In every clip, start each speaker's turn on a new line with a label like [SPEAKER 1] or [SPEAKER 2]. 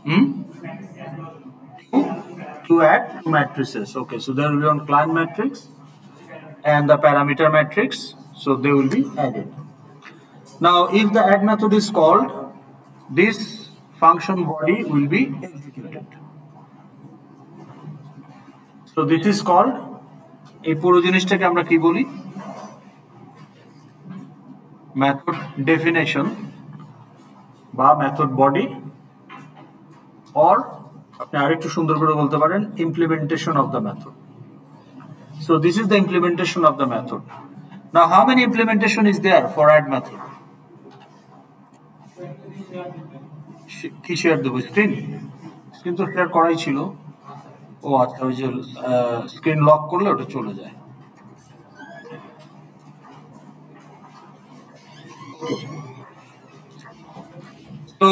[SPEAKER 1] Hmm? To add two matrices. Okay, so there will be one client matrix and the parameter matrix, so they will be added. Now, if the add method is called, this function body will be executed. So this is called, এই পুরো জিনিসটাকে আমরা কি বলি, method definition বা method body, or আপনি আরেকটু সুন্দর করে বলতে পারেন implementation of the method. So this is the implementation of the method. Now how many implementation is there for add method? কি শেয়ার দেবো? স্ক্রিন তো শেয়ার করাই ছিল. ও আচ্ছা, ওই যে স্ক্রিন লক করলে ওটা চলে যায়. So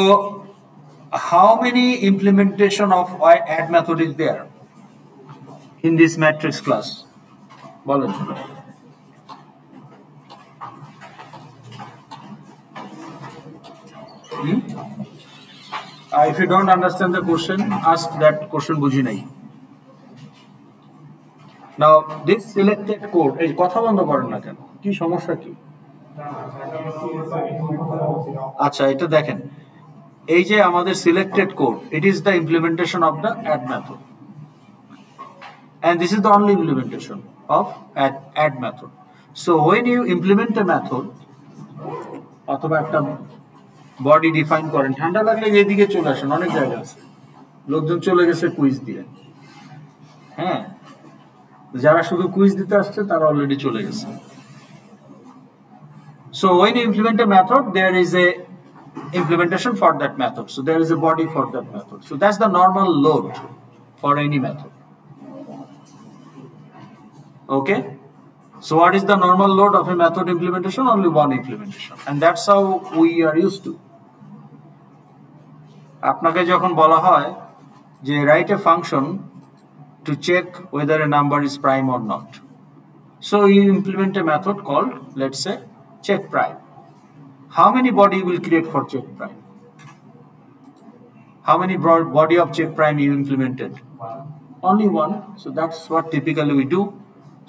[SPEAKER 1] how many implementation of add method is there in this matrix class? বলেন. If you don't understand the question, ask that question বুঝি নাই. Now this selected code, এই কথা বন্ধ করেন না কেন, কি সমস্যা কি? আচ্ছা, এটা দেখেন, এই যে আমাদের selected code, it is the implementation of the add method, and this is the only implementation of add method. So when you implement a method অথবা একটা বডি ডিফাইন করেন, ঠান্ডা লাগলে এদিকে চলে আসেন, অনেক জায়গা আছে, লোকজন চলে গেছে কুইজ দিয়ে. হ্যাঁ, যারা শুধু কুইজ দিতে আসছে তারা অলরেডি চলে গেছে. So when you implement a method, there is a implementation for that method. So there is a body for that method. So that's the normal load for any method. Okay. So what is the normal load of a method implementation? Only one implementation, and that's how we are used to. আপনাকে যখন বলা হয় যে write a function to check whether a number is prime or not, so you implement a method called, let's say, check prime. How many body you will create for check prime? How many body of check prime you implemented? Only one. So that's what typically we do.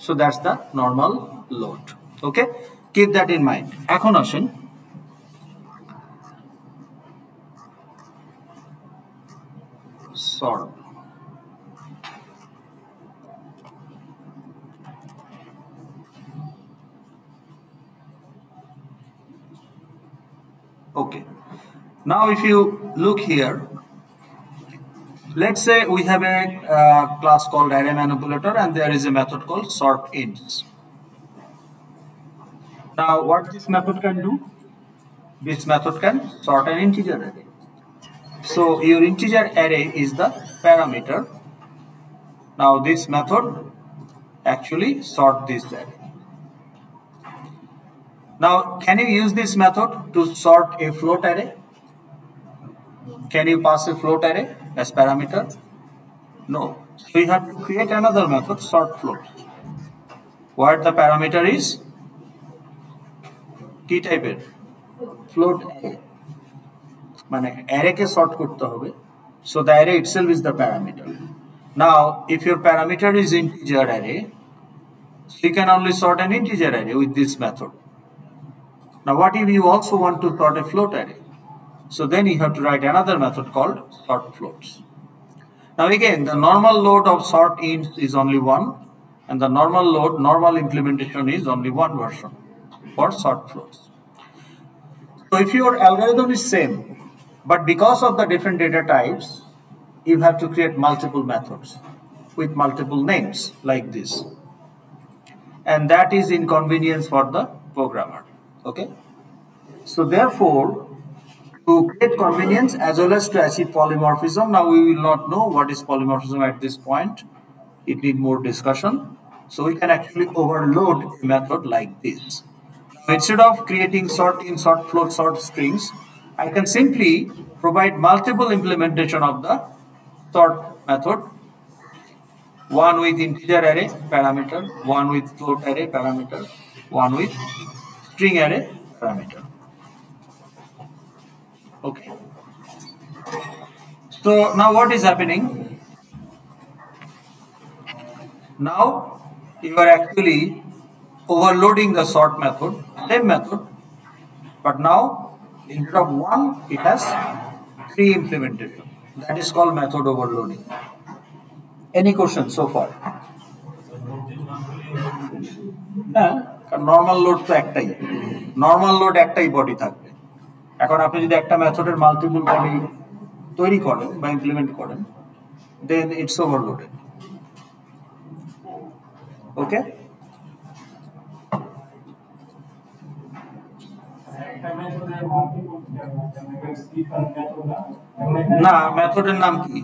[SPEAKER 1] So that's the normal load. Okay, keep that in mind. এখন আসেন sort. Okay, now if you look here, let's say we have a class called array manipulator, and there is a method called sort ints. Now what this method can do? This method can sort an integer array. So your integer array is the parameter. Now this method actually sort this array. Now can you use this method to sort a float array? Can you pass a float array as parameter? No. So you have to create another method, sort float, where the parameter is কি টাইপের? float array. মানে array কে sort করতে হবে. So the array itself is the parameter. Now if your parameter is integer array, so you can only sort an integer array with this method. Now what if you also want to sort a float array? So then you have to write another method called sort floats. Now again, the normal load of sort ints is only one, and the normal load, normal implementation is only one version for sort floats. So if your algorithm is same, but because of the different data types, you have to create multiple methods with multiple names like this, and that is inconvenience for the programmer. Okay, so therefore, to create convenience as well as to achieve polymorphism, now we will not know what is polymorphism at this point. It needs more discussion. So we can actually overload a method like this. Instead of creating sort in, sort float, sort strings, I can simply provide multiple implementation of the sort method. One with integer array parameter, one with float array parameter, one with string array parameter. Okay. So now what is happening? Now you are actually overloading the sort method, same method, but now instead of one, it has 3 implementation. That is called method overloading. Any questions so far? হ্যাঁ, কারণ normal load তো একটাই, normal load একটাই body থাকবে। এখন আপনি যদি একটা মেথডের মাল্টিপল বডি তৈরি করেন বা ইমপ্লিমেন্ট করেন, দেন ইটস ওভারলোডেড। ওকে, না মেথডের নাম কি?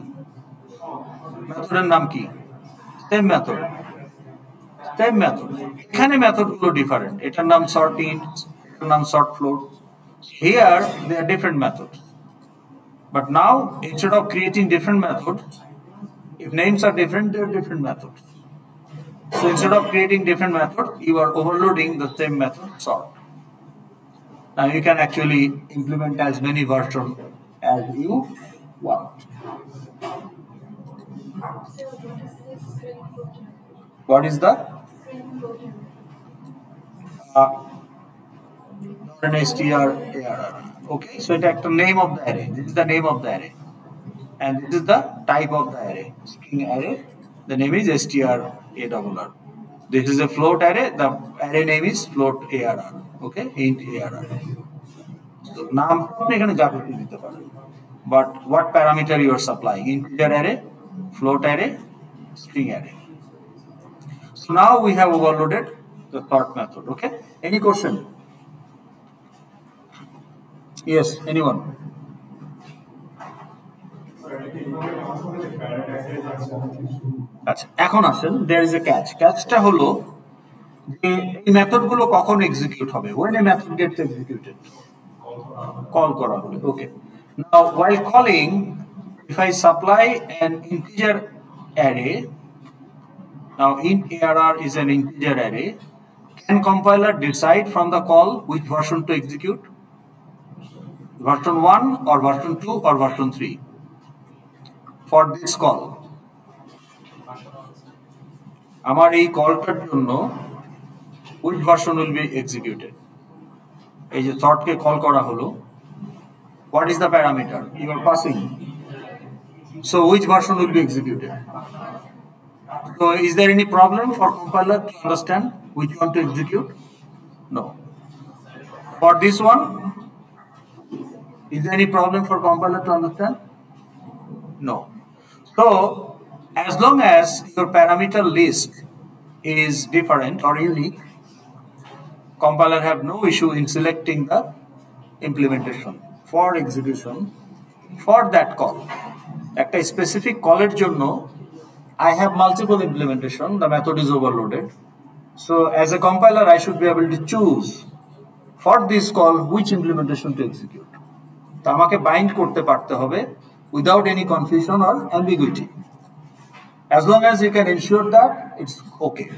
[SPEAKER 1] মেথডের নাম কি? Same method, same method. এখানে মেথডগুলো ডিফারেন্ট, এটার নাম সর্ট ইন্টস, এটার নাম sort float. Here they are different methods, but now instead of creating different methods, if names are different, they are different methods. So instead of creating different methods, you are overloading the same method sort. Now you can actually implement as many versions as you want. What is the str arr? Okay, so it's the name of the array. This is the name of the array, and this is the type of the array. String array. The name is strarr. This is a float array. The array name is float arr. Okay, int arr. So নাম আপনি এখানে যা কিছু দিতে পারেন, but what parameter you are supplying? Integer array, float array, string array. So now we have overloaded the sort method. Okay, any question? Yes, anyone? আচ্ছা, এখন আসেন, there is a catch. Catchটা হলো যে এই মেথডগুলো কখন এক্সিকিউট হবে? when a method gets executed, call করা হলে। ওকে, now while calling, if I supply an integer array, now int arr is an integer array, can compiler decide from the call which version to execute? Version 1 or version 2 or version 3 for this call? আমার এই কলটার জন্য which version will be executed? এই যে সর্টকে call করা হলো, what is the parameter you are passing? So which version will be executed? So is there any problem for compiler to understand which one to execute? No. For this one, is there any problem for compiler to understand? No. So as long as your parameter list is different or unique, compiler have no issue in selecting the implementation for execution for that call. একটা specific call এর জন্য I have multiple implementation, the method is overloaded. So as a compiler, I should be able to choose for this call which implementation to execute. তা আমাকে bind করতে পারতে হবে without any confusion or ambiguity. As long as you can ensure that, it's okay.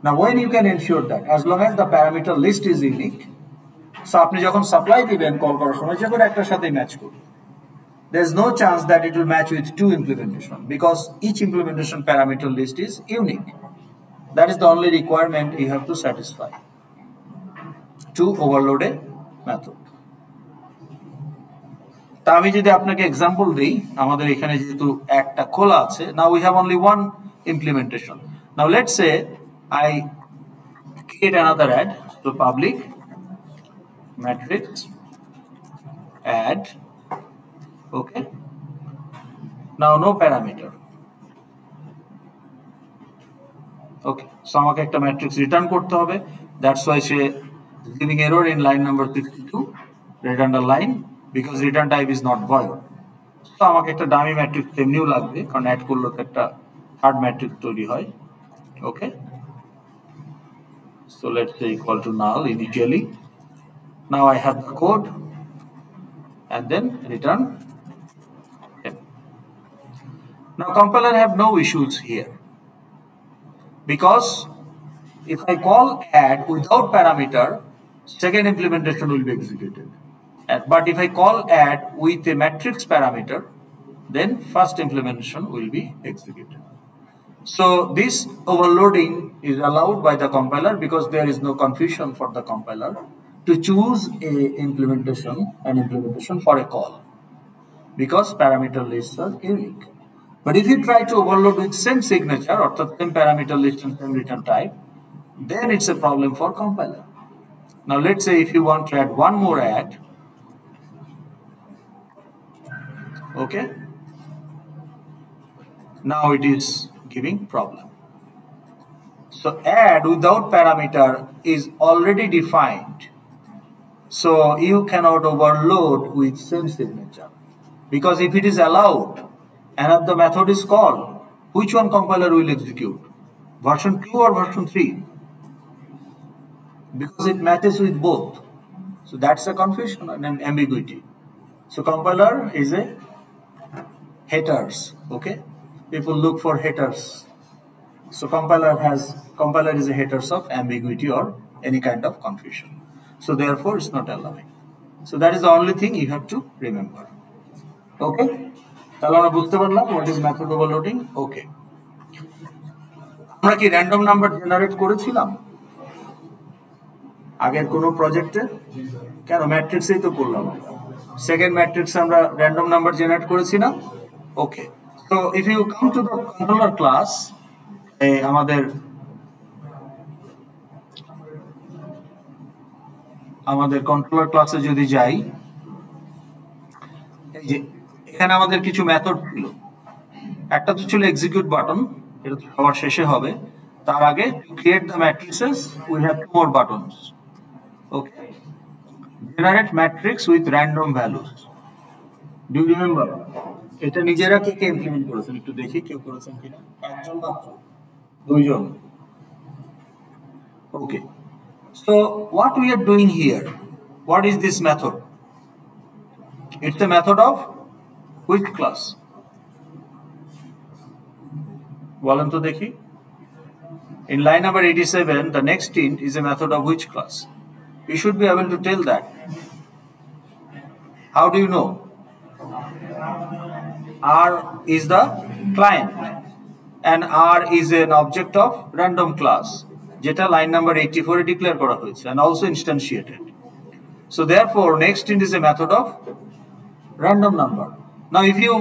[SPEAKER 1] Now when you can ensure that, as long as the parameter list is unique, so আপনি যখন supply দিবেন call করার সময় যে কোনো একটার সাথে match করবে, there is no chance that it will match with 2 implementation because each implementation parameter list is unique. That is the only requirement you have to satisfy to overload a method. তা আমি যদি আপনাকে example দিই, আমাদের এখানে যেহেতু একটা খোলা আছে, now we have only one implementation. Now let's say I create another add, so public matrix add, okay, now no parameter, okay, so আমাকে একটা ম্যাট্রিক্স রিটার্ন করতে হবে, that's why she is giving error in line number 62, red underline, because return type is not void. So আমাকে একটা dummy matrix এমনিও লাগবে, কারণ add করলে তো একটা থার্ড ম্যাট্রিক্স তৈরি হয়। ওকে, so let's say equal to null initially. Now I have the code and then return m. Now compiler have no issues here because if I call add without parameter, second implementation will be executed. But if I call add with a matrix parameter, then first implementation will be executed. So this overloading is allowed by the compiler because there is no confusion for the compiler to choose an implementation for a call, because parameter lists are unique. But if you try to overload with same signature or the same parameter list and same return type, then it's a problem for compiler. Now let's say if you want to add one more add, okay, now it is giving problem. So add without parameter is already defined, so you cannot overload with same signature, because if it is allowed and if the method is called, which one compiler will execute, version 2 or version 3? Because it matches with both. So that's a confusion and an ambiguity. So compiler is a haters, okay? People look for haters. So compiler is a haters of ambiguity or any kind of confusion. So therefore it's not allowing. So that is the only thing you have to remember. Okay? তাহলে আমরা বুঝতে পারলাম what is method overloading. Okay. আমরা কি random number generate করেছিলাম আগের কোনো প্রজেক্টে? কেন, ম্যাট্রিক্সেই তো করলাম। সেকেন্ড ম্যাট্রিক্সে আমরা random number generate করেছি না? Okay. So if you come to the controller class, আমাদের কন্ট্রোলার ক্লাসে যদি যাই, এই যে এখানে আমাদের কিছু মেথড ছিল। একটা তো ছিল এক্সিকিউট বাটন, এটা তো সবার শেষে হবে। তার আগে to create the matrices we have two more buttons. Okay, generate matrix with random values. Do you remember? এটা নিজেরা কে কে ইমপ্লিমেন্ট করেছেন একটু দেখি, কেউ করেছেন কিনা? একজন মাত্র, দুইজন। Okay, so what we are doing here, what is this method? It's a method of which class? বলেন তো দেখি। In line number 87, the next int is a method of which class? You should be able to tell that. How do you know? R is the client and R is an object of random class, যেটা line number 84 এ declare করা হয়েছে and also instantiated. So therefore next int is a method of random number. Now if you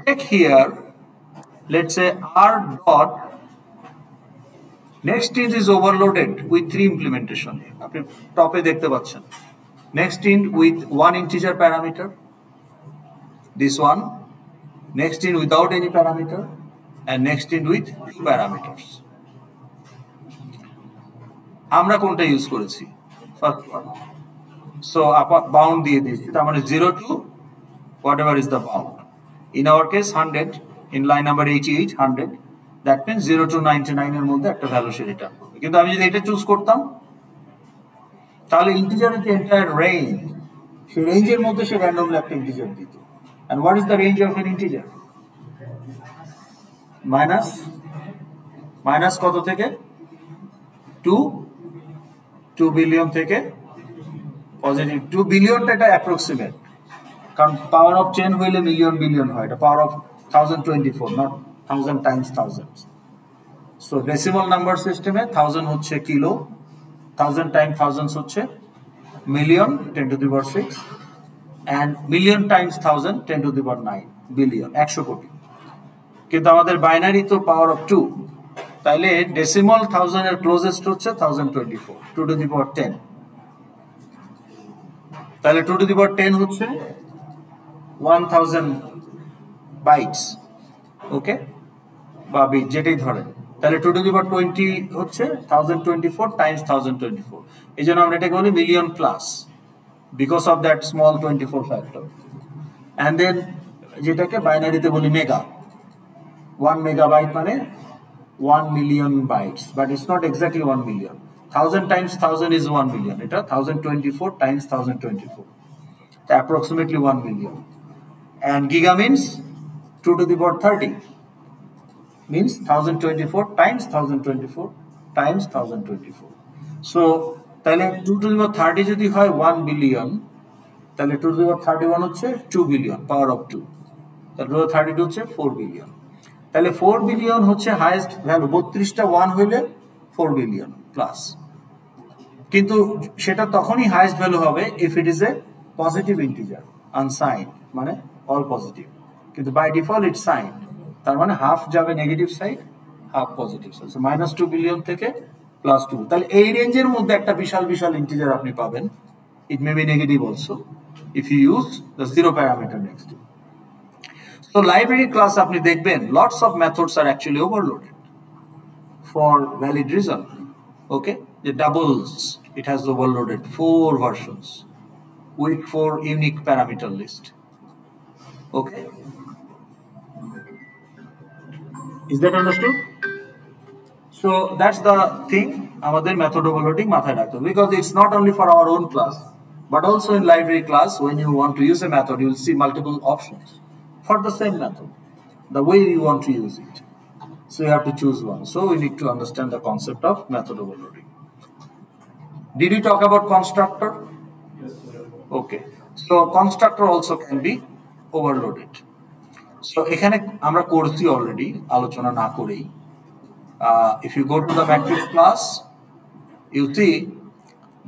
[SPEAKER 1] check here, let's say R dot next int is overloaded with 3 implementation. আপনি টপে দেখতে পাচ্ছেন next int with one integer parameter, this one, next int without any parameter, and next int with 2 parameters. আমরা কোনটা use করেছি? First one. So bound দিয়ে দিয়েছি, তার মানে 0 to whatever is the bound. In our case 100, in line number 88 100, that means 0 to 99 এর মধ্যে একটা ভ্যালু সে রিটার্ন করবে। কিন্তু আমি যদি এটা চুজ করতাম, তাহলে ইন্টিজারের যে এন্টায়ার রেঞ্জ, সেই রেঞ্জের মধ্যে সে র্যান্ডমলি একটা ইন্টিজার দিত। And what is the range of an integer? Minus কত থেকে? 2 বিলিয়ন থেকে পজিটিভ 2 বিলিয়নটা এটা অ্যাপ্রক্সিমেট, কারণ পাওয়ার অফ 10 হইলে মিলিয়ন বিলিয়ন হয়, এটা power of 1024, not 1000 Times 1000। So decimal number সিস্টেমে 1000 হচ্ছে কিলো, 1000 টাইম 1000 হচ্ছে million 10 to the power 6, and million Times 1000 10 to the power 9 billion, 100 কোটি। কিন্তু আমাদের বাইনারি তো পাওয়ার অফ 2, তাইলে ডেসিমাল 1000 এর ক্লোজেস্ট হচ্ছে 1024, 2 to the power 10। তাহলে 2 to the power 10 হচ্ছে 1000 বাইটস, ওকে, বা বিট যেটাই ধরেন। তাহলে 2 to the power 20 হচ্ছে 1024 টাইমস 1024। এই জন্য আমরা এটাকে বলি million plus, because of that small 24 factor. And then যেটাকে বাইনারিতে বলি মেগা, 1 মেগাবাইট মানে 1 million bytes, but it's not exactly 1 million. 1000 times 1000 is 1 million. It is 1024 times 1024. So approximately 1 million. And giga means 2 to the power 30. Means 1024 times 1024 times 1024. So, তাহলে 2 to the power 30 যদি হয় 1 billion, তাহলে 2 to the power 31 হচ্ছে 2 billion, power of 2. তাহলে 32 হচ্ছে 4 billion. তাহলে 4 billion হচ্ছে highest value, 32টা 1 হইলে 4 বিলিয়ন প্লাস। কিন্তু সেটা তখনই হাইয়েস্ট ভ্যালু হবে if it is a positive integer, unsigned, মানে অল পজিটিভ। কিন্তু বাই ডিফল্ট ইট সাইন্ড, তার মানে হাফ যাবে negative side, half positive side. So -2 billion থেকে +2। তাহলে এই রেঞ্জের মধ্যে একটা বিশাল বিশাল ইন্টিজার আপনি পাবেন। It may be negative also if you use the zero parameter next. So library class আপনি দেখবেন লটস অফ মেথডস আর actually overloaded for valid reason. Okay, the doubles, it has overloaded 4 versions with 4 unique parameter list. Okay, is that understood? So that's the thing, আমাদের method overloading মাথায় রাখতে হবে, because it's not only for our own class but also in library class. When you want to use a method, you will see multiple options for the same method, the way you want to use it. So you have to choose one. So we need to understand the concept of method overloading. Did we talk about constructor?
[SPEAKER 2] Yes, sir.
[SPEAKER 1] Okay. So constructor also can be overloaded. So এখানে আমরা করছি already, আলোচনা না করেই। If you go to the matrix class, you see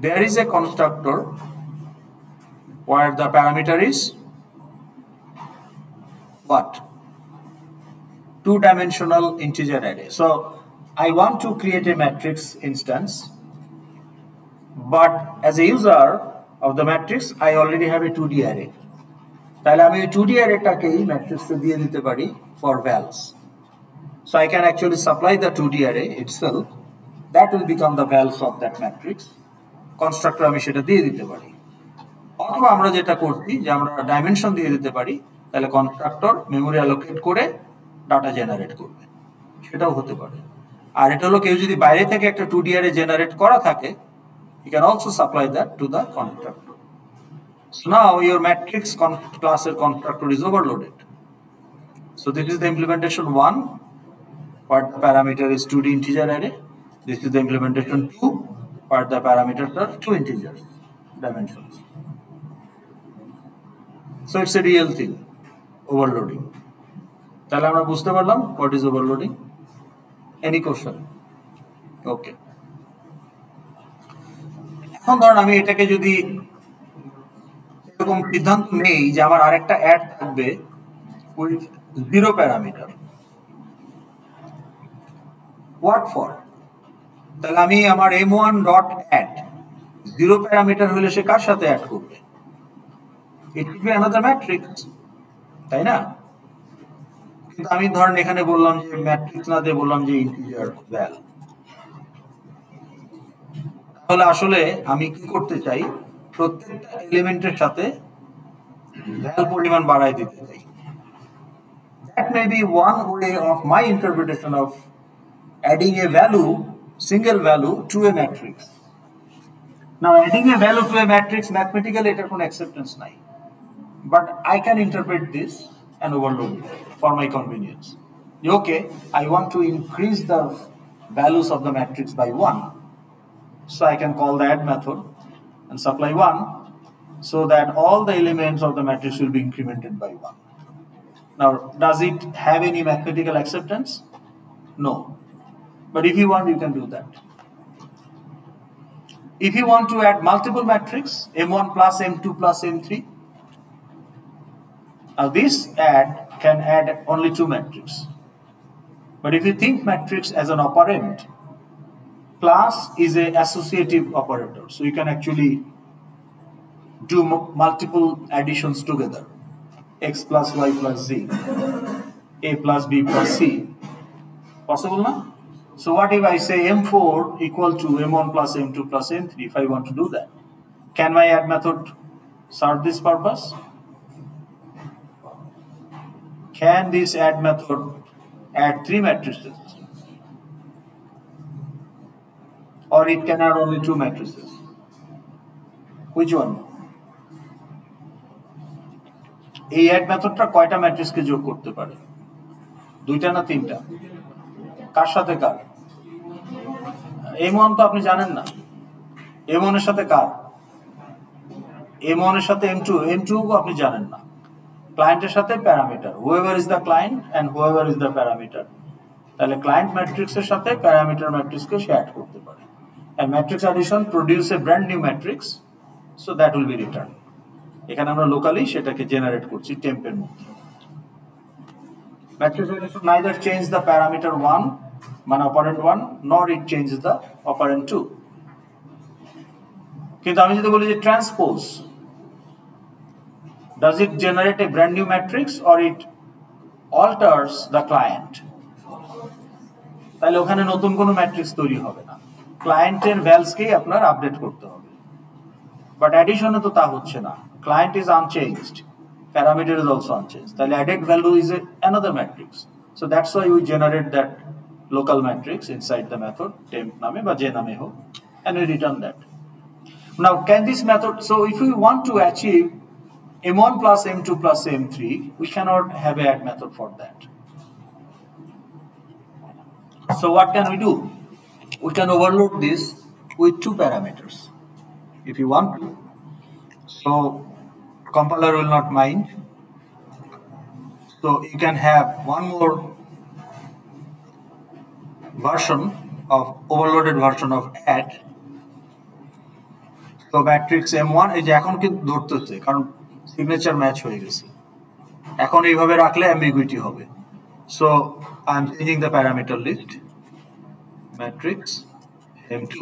[SPEAKER 1] there is a constructor where the parameter is what? Two-dimensional integer array. So I want to create a matrix instance, but as a user of the matrix I already have a 2D array. তাহলে আমি এই 2D arrayটাকেই ম্যাট্রিক্সে দিয়ে দিতে পারি for vals. So I can actually supply the 2D array itself, that will become the vals of that matrix. Constructor আমি সেটা দিয়ে দিতে পারি, অথবা আমরা যেটা করছি যে আমরা ডাইমেনশন দিয়ে দিতে পারি, তাহলে কনস্ট্রাক্টর মেমোরি অ্যালোকেট করে ডাটা জেনারেট করবে, সেটাও হতে পারে। আর এটা হলো কেউ যদি বাইরে থেকে একটা 2D array জেনারেট করা থাকে, you can also supply that to the constructor. So now your matrix class constructor is overloaded. So this is the implementation 1, where the parameter is 2D integer array. This is the implementation 2, where the parameters are 2 integers dimensions. So it's a real thing, overloading. তাহলে আমরা বুঝতে পারলাম what is overloading. Any question? Okay. এখন ধরুন আমি এটাকে যদি এরকম সিদ্ধান্ত নেই যে আমার আরেকটা অ্যাড থাকবে উইথ 0 প্যারামিটার, হোয়াট ফর? তাহলে আমি আমার m1 ডট অ্যাড 0 প্যারামিটার হলে সে কার সাথে অ্যাড করবে? It will be another matrix, তাই না? কিন্তু আমি ধরেন এখানে বললাম যে ম্যাট্রিক্স না দিয়ে বললাম যে ইন্টিজার ভ্যাল। তাহলে আসলে আমি কি করতে চাই, প্রত্যেকটা এলিমেন্টের সাথে ভ্যাল পরিমাণ বাড়াই দিতে চাই। That may be one way of my interpretation of adding a value, single value to a matrix. Now adding a value to a matrix mathematically এটার কোনো acceptance নাই, but I can interpret this and overload it for my convenience. Okay, I want to increase the values of the matrix by 1, so I can call the add method and supply 1, so that all the elements of the matrix will be incremented by 1. Now, does it have any mathematical acceptance? No. But if you want, you can do that. If you want to add multiple matrix, M1 plus M2 plus M3, now this add can add only 2 matrix. But if you think matrix as an operand, plus is a associative operator, so you can actually do multiple additions together. X plus Y plus Z, A plus B plus C. Possible now? So what if I say M4 equal to M1 plus M2 plus M3, if I want to do that? Can my add method serve this purpose? Can this add method add 3 matrices? Or it can add only 2 matrices? Which one? এই add মেথডটা কয়টা ম্যাট্রিক্সকে যোগ করতে পারে? 2টা না 3টা? কার সাথে কার? M1 তো আপনি জানেন না, M1 এর সাথে কার? M1 এর সাথে M2 ও আপনি জানেন না। ক্লায়েন্টের সাথে parameter, whoever is the client and whoever is the parameter, তাহলে ক্লায়েন্ট ম্যাট্রিক্সের সাথে প্যারামিটার ম্যাট্রিক্সকে সে অ্যাড করতে পারে, and matrix addition produce a brand new matrix, so that will be returned. এখানে আমরা লোকালি সেটাকে জেনারেট করছি টেম্পের মধ্যে। matrix addition neither change the parameter 1 মানে operand 1 nor it changes the operand 2. কিন্তু আমি যদি বলি যে transpose, does it generate a brand new matrix or it alters the client? তাহলে ওখানে নতুন কোনো ম্যাট্রিক্স তৈরি হবে না, ক্লায়েন্টের ভ্যালসকেই আপনার আপডেট করতে হবে। বাট অ্যাডিশনে তো তা হচ্ছে না, client is unchanged, parameter is also unchanged, তাহলে added value is another matrix, so that's why we generate that local matrix inside the method temp name বা যে নামে হোক, and we return that. Now can this method, so if we want to achieve m1 plus m2 plus m3, we cannot have a add method for that. So what can we do? We can overload this with two parameters if you want to, so compiler will not mind. So you can have one more version of overloaded version of add. So matrix m1 এই যে এখন কিন্তু ধরতেছে কারণ signature match হয়ে গেছে, এখন এইভাবে রাখলে অ্যাম্বিগুইটি হবে, so I am changing the parameter list matrix m2,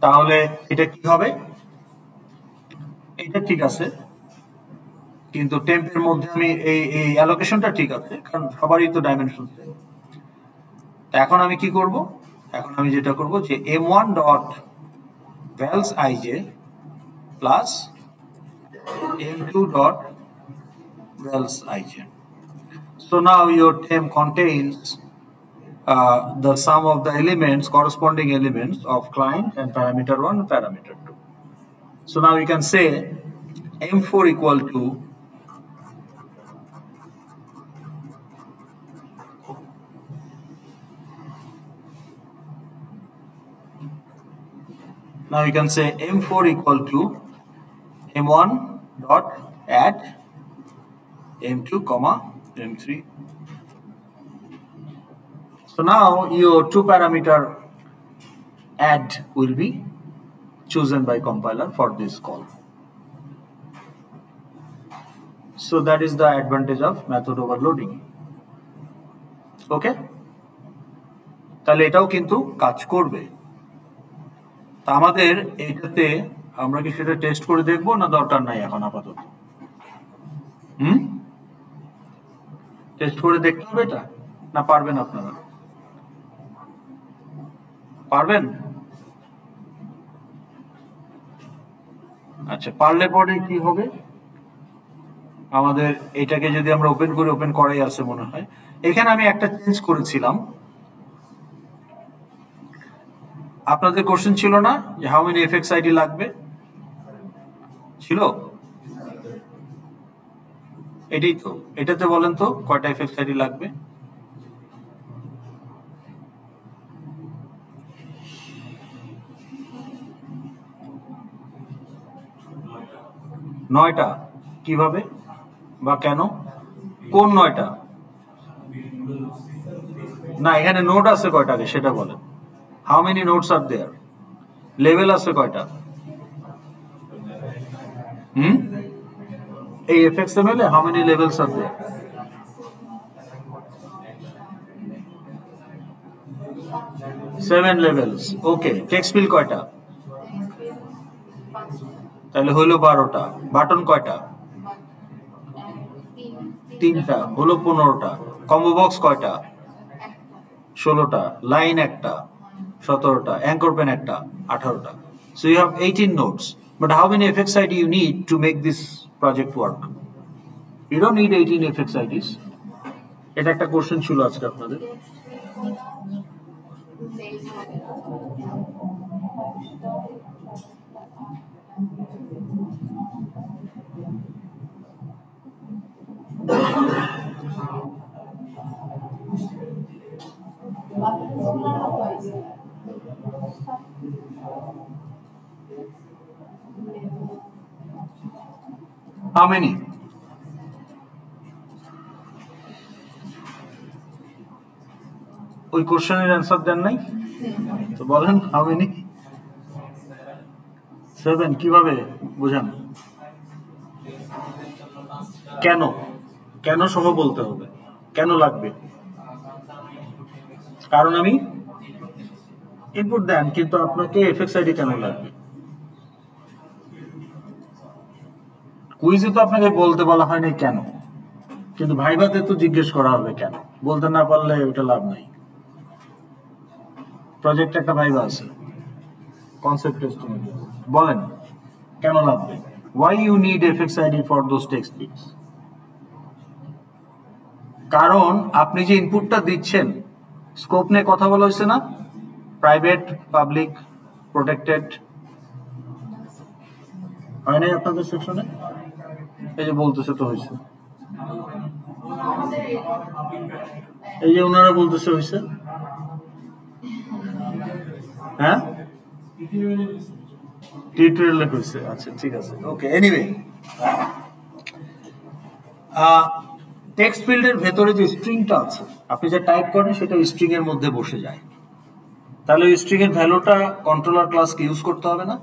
[SPEAKER 1] তাহলে এটা কি হবে, এটা ঠিক আছে কিন্তু টেম্পের মধ্যে আমি এই অ্যালোকেশনটা ঠিক আছে কারণ সবারই তো ডাইমেনশন সেম। এখন আমি কি করব, এখন আমি যেটা করব যে m1 dot vals ij plus m2 dot vals ij. So now your temp contains the sum of the elements, corresponding elements of client and parameter 1 and parameter 2. So now you can say m4 equal to m4 equal to m1 dot add m2 comma m3. So now your two parameter add will be chosen by compiler for this call. So that is the advantage of method overloading. Okay, তাহলে এটাও কিন্তু কাজ করবে। তা আমাদের এইটাতে আমরা কি সেটা টেস্ট করে দেখব না দরকার নাই এখন আপাতত? টেস্ট করে দেখতে হবে এটা, না পারবেন আপনারা? পারবেন? আচ্ছা, পারলে পরে কি হবে, আমাদের এটাকে যদি আমরা ওপেন করে, ওপেন করাই আছে মনে হয়, এখানে আমি একটা চেঞ্জ করেছিলাম। আপনাদের কোশ্চেন ছিল না যে হাউ মেনি এফএক্স আইডি লাগবে, ছিল? এটাই তো, এটাতে বলেন তো কয়টা এফএক্স আইডি লাগবে? নয়টা। কিভাবে বা কেন, কোন নয়টা? না, এখানে নোট আছে কয়টা আগে সেটা বলেন। How many notes are there? Level আছে কয়টা? এই fxml A how many levels are there? Seven levels. Okay, text field কয়টা? তাহলে হলো 12টা। বাটন কয়টা? 3টা, হলো 15টা। কম্বো বক্স কয়টা? 16টা। লাইন একটা, 17টা। অ্যাঙ্কর পেন একটা, 18টা। So you have 18 nodes. But how many fx ID you need to make this project work? You don't need 18 fx IDs. এটা একটা কোশ্চেন ছিল আজকে আপনাদের। How many? ওই কোশ্চেনের অ্যান্সার দেন নাই, তো বলেন হাউ মেনি? 7 কিভাবে বুঝান? কেন কেন সহ বলতে হবে, কেন লাগবে? কারণ আমি ইনপুট দেন কিন্তু আপনাকে এফএক্স আইডি কেন লাগবে? কুইজে তো আপনাকে বলতে বলা হয় নাই কেন, কিন্তু ভাইভাতে তো জিজ্ঞেস করা হবে কেন। বলতে না পারলে ওটা লাভ নাই। প্রজেক্ট একটা ভাইভা আছে, কনসেপ্ট টেস্টিং, বলেন কেন লাগবে? Why you need FX ID for those text fields? কারণ আপনি যে ইনপুটটা দিচ্ছেন স্কোপ নিয়ে কথা বলা হয়েছে না, প্রাইভেট, পাবলিক, প্রোটেক্টেড, হয় নাই আপনাদের সেকশনে? এই যে বলতেছে তো হয়েছে, এই যে ওনারা বলতেছে হয়েছে, হ্যাঁ টিউটোরিয়ালে হয়েছে। আচ্ছা ঠিক আছে, ওকে। এনিওয়ে, টেক্সট ফিল্ডের ভেতরে যে স্ট্রিংটা আছে আপনি যা টাইপ করেন সেটা স্ট্রিং এর মধ্যে বসে যায়, তাহলে স্ট্রিং এর ভ্যালুটা কন্ট্রোলার ক্লাসকে ইউজ করতে হবে না?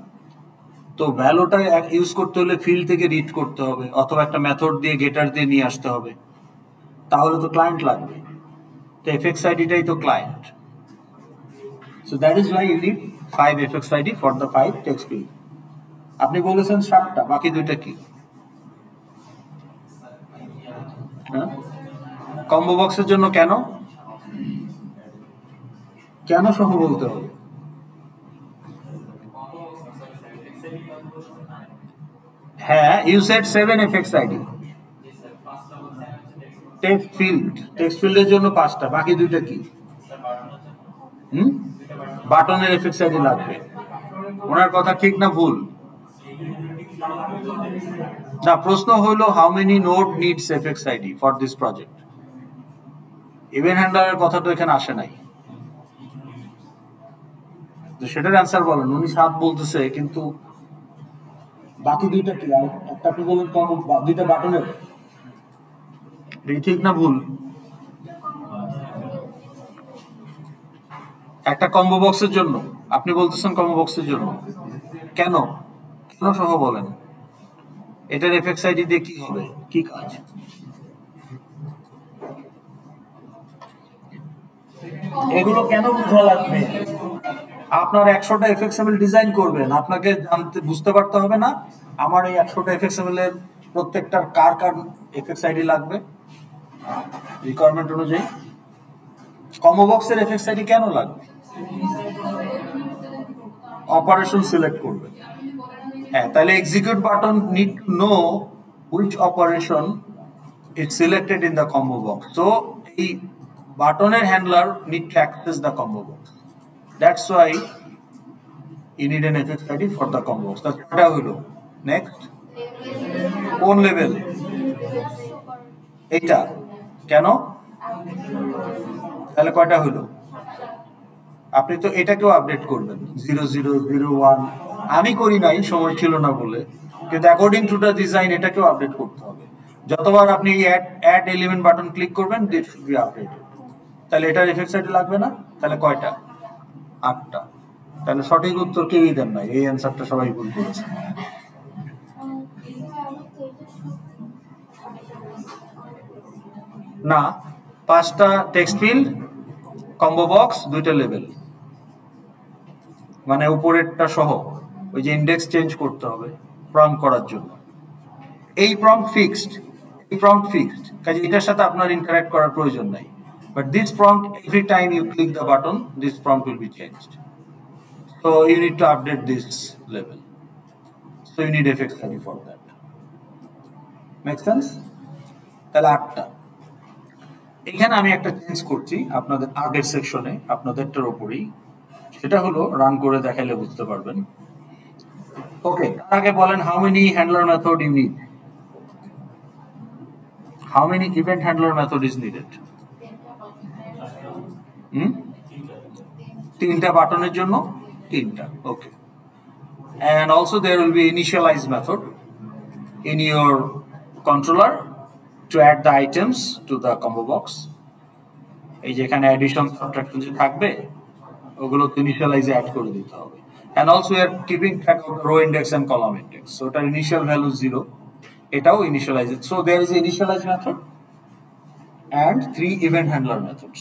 [SPEAKER 1] তো ভ্যালুটা ইউজ করতে হলে ফিল্ড থেকে রিড করতে হবে অথবা একটা মেথড দিয়ে গেটার দিয়ে নিয়ে আসতে হবে, তাহলে তো ক্লায়েন্ট লাগবে। তো এফএক্স আইডিটাই তো client. So that is why you need 5 FX ID for the 5 text field. আপনি বলেছেন 7টা, বাকি 2টা কি? হ্যাঁ, কম্বো বক্সের জন্য কেন কেন সহ বলতে হবে? হ্যাঁ, you said 7 FX ID. Text ফিল্ডের জন্য 5টা, বাকি 2টা কি? বাটনের এফএক্স আইডি লাগবে। ওনার কথা ঠিক না ভুল? না, প্রশ্ন হলো how many node needs FX ID for this project. Event হ্যান্ডলারের কথা তো এখানে আসে নাই, সেটার অ্যান্সার বলেন। উনি 7 বলতেছে কিন্তু বাকি 2টা কি? আর একটা আপনি বলেন 2টা বাটনের, ঠিক না ভুল? একটা কম্বো বক্সের জন্য, আপনি বলতেছেন কম্বো বক্সের জন্য কেন কেন সহ বলেন। এটার এফএক্স আইডি দিয়ে কি হবে, কি কাজ? এগুলো কেন বোঝা লাগবে? আপনার 100টা এফএক্সএমএল ডিজাইন করবেন, আপনাকে জানতে বুঝতে পারতে হবে না আমার এই 100টা এফএক্সএমএল এর প্রত্যেকটার কার কার এফএক্স আইডি লাগবে রিকোয়ারমেন্ট অনুযায়ী। কম্বো বক্সের এফএক্স আইডি কেন লাগবে? অপারেশন সিলেক্ট করবে। হ্যাঁ, তাহলে execute button need to know which operation is selected in the combo box. So the buttoner handler need to access the combo box. That's why you need an FX ID for the combo box. That's what I will do. Next, কোন level? এটা কেন? তাহলে কয়টা হলো? আপনি তো এটাকেও update করবেন 0001। আমি করি নাই, সময় ছিল না বলে, কিন্তু অ্যাকর্ডিং টু দ্য ডিজাইন এটাকেও আপডেট করতে হবে। যতবার আপনি অ্যাড এলিমেন্ট বাটন ক্লিক করবেন দিস শুড বি আপডেটেড। তাহলে এটার এফএক্স আইডি লাগবে না? তাহলে কয়টা? 8টা। তাহলে সঠিক উত্তর কেউই দেন নাই, এই অ্যান্সারটা সবাই ভুল করেছে। না, 5টা টেক্সট ফিল্ড, কম্বো বক্স, 2টা লেভেল, মানে উপরেরটা সহ। ওই যে ইন্ডেক্স চেঞ্জ করতে হবে প্রম্পট করার জন্য। এই প্রম্পট ফিক্সড, কাজে এটার সাথে আপনার ইন্টারঅ্যাক্ট করার প্রয়োজন নাই। But this prompt, every time you click the button this prompt will be changed. So you need to update this level. So you need FX ID for that. Make sense? তাহলে 8টা। এখানে আমি একটা change করছি আপনাদের আগের সেকশনে, আপনাদেরটার উপরেই। সেটা হলো রান করে দেখাইলে বুঝতে পারবেন। ওকে, তার আগে বলেন how many handler method you need? How many event handler method is needed? 3টা বাটনের জন্য 3টা। Okay. And also there will be initialize method in your controller to add the items to the combo box. এই যে এখানে addition subtraction যে থাকবে ওগুলো তো ইনিশিয়ালাইজে অ্যাড করে দিতে হবে। and also we are keeping track of the row index and column index, so ওটার initial value 0, এটাও initialise. so there is a initialize method and 3 event handler methods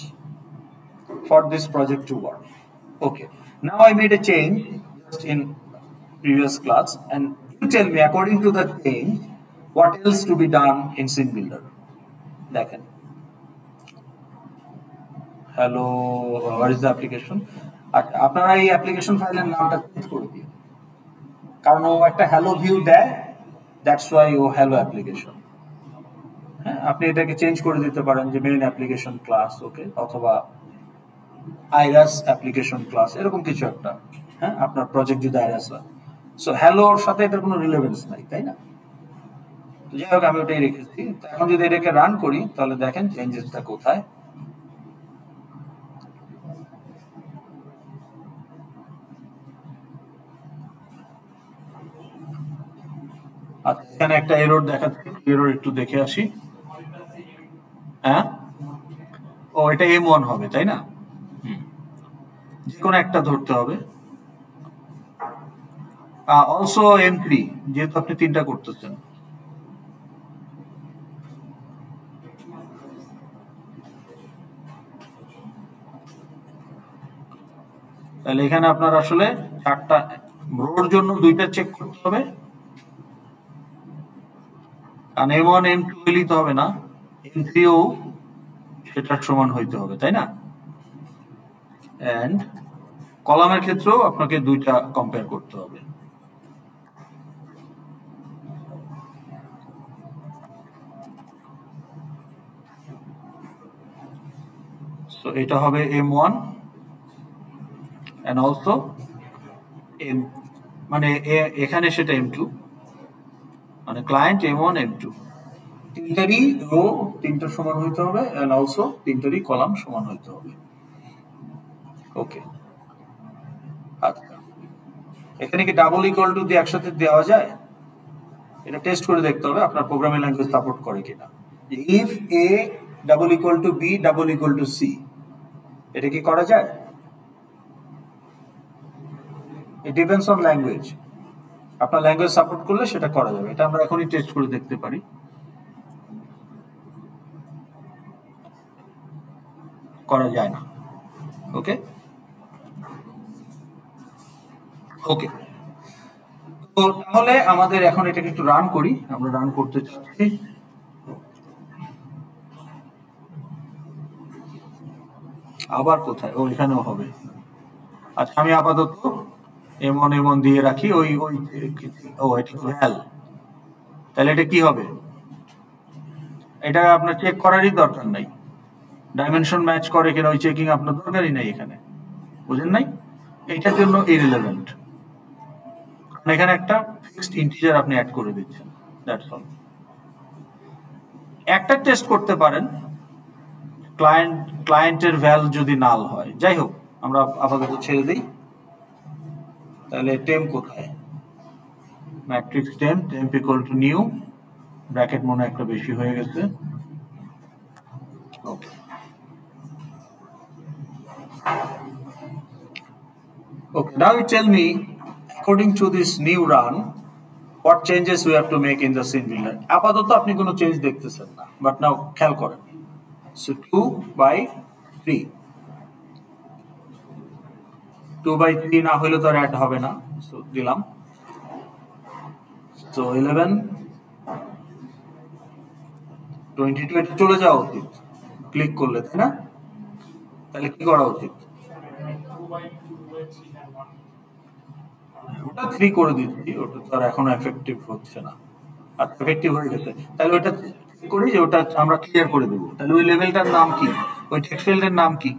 [SPEAKER 1] for this project to work. Okay, now I made a change just in previous class, and you tell me according to the change what else to be done in scene builder. দেখেন, hello, what is the application? আচ্ছা, আপনারা এই application ফাইলের নামটা change করে দিন, কারণ ও একটা হ্যালো ভিউ দেয়, দ্যাটস ওয়াই ও হ্যালো অ্যাপ্লিকেশন। হ্যাঁ, আপনি এটাকে চেঞ্জ করে দিতে পারেন যে মেইন অ্যাপ্লিকেশন ক্লাস, ওকে, অথবা আইরাস অ্যাপ্লিকেশন ক্লাস, এরকম কিছু একটা। হ্যাঁ, আপনার প্রজেক্ট যদি আইরাস হয়, সো হ্যালোর সাথে এটার কোনো রিলেভেন্স নাই, তাই না? তো যাই হোক, আমি ওটাই রেখেছি। তো এখন যদি এটাকে রান করি তাহলে দেখেন চেঞ্জেসটা কোথায়। আচ্ছা, এখানে একটা এরর দেখাচ্ছে, এরর একটু দেখে আসি। হ্যাঁ, ও এটা M1 হবে, তাই না? যে কোনো একটা ধরতে হবে। অলসো M3, যেহেতু আপনি 3টা করতেছেন। তাহলে এখানে আপনার আসলে 4টা রোর জন্য 2টা চেক করতে হবে, কারণ M1 M2 হলেই তো হবে না, M3ও সেটার সমান হইতে হবে, তাই না? এন্ড কলামের ক্ষেত্রেও আপনাকে 2টা কম্পেয়ার করতে হবে। সো এটা হবে M1 and also M, মানে এখানে সেটা M2, মানে ক্লায়েন্ট M1 M2, 3টারই রো 3টা সমান হইতে হবে and also 3টারই কলাম সমান হইতে হবে। ওকে, আচ্ছা, এখানে কি ডাবল ইকুয়াল টু দিয়ে একসাথে দেওয়া যায়? এটা টেস্ট করে দেখতে হবে আপনার প্রোগ্রামিং ল্যাঙ্গুয়েজ সাপোর্ট করে কিনা। If A double equal to B double equal to C, এটা কি করা যায়? It depends on language. আপনার ল্যাঙ্গুয়েজ সাপোর্ট করলে সেটা করা যাবে। এটা আমরা এখনই টেস্ট করে দেখতে পারি। করা যায় না। ওকে ওকে, তো তাহলে আমাদের এখন এটাকে একটু রান করি। আমরা রান করতে চাচ্ছি। আবার কোথায়? ও, এখানেও হবে। আচ্ছা, আমি আপাতত M1 দিয়ে রাখি। ওই ওই ও, এটা তো ভ্যাল, তাহলে এটা কি হবে? এটা আপনার চেক করারই দরকার নাই, ডাইমেনশন ম্যাচ করে কিনা ওই চেকিং আপনার দরকারই নাই এখানে, বুঝেন নাই? এইটার জন্য ইরিলেভেন্ট, কারণ এখানে একটা ফিক্সড ইন্টিজার আপনি অ্যাড করে দিচ্ছেন, দ্যাটস অল। একটা টেস্ট করতে পারেন, ক্লায়েন্টের ভ্যাল যদি নাল হয়। যাই হোক, আমরা আপাতত ছেড়ে দিই। তাহলে টেম্প কোথায়? Matrix temp equal to new, bracket মনে একটা বেশি হয়ে গেছে। ওকে, okay, now you tell me according to this new run what changes we have to make in the scene builder. আপাতত আপনি কোনো চেঞ্জ দেখতেছেন না, বাট নাও খেয়াল করেন। সো 2/3, 2/3 না হলে তো আর অ্যাড হবে না, সো দিলাম। সো 11, 22 এটা চলে যাওয়া উচিত ক্লিক করলে, তাই না? তাহলে কি করা উচিত? ওটা 3 করে দিচ্ছি, ওটা তো আর এখনো এফেক্টিভ হচ্ছে না। আর এফেক্টিভ হয়ে গেছে, তাহলে ওটা করি যে ওটা আমরা ক্লিয়ার করে দেবো। তাহলে ওই লেভেলটার নাম কি? ওই টেক্সট ফিল্ডের নাম কি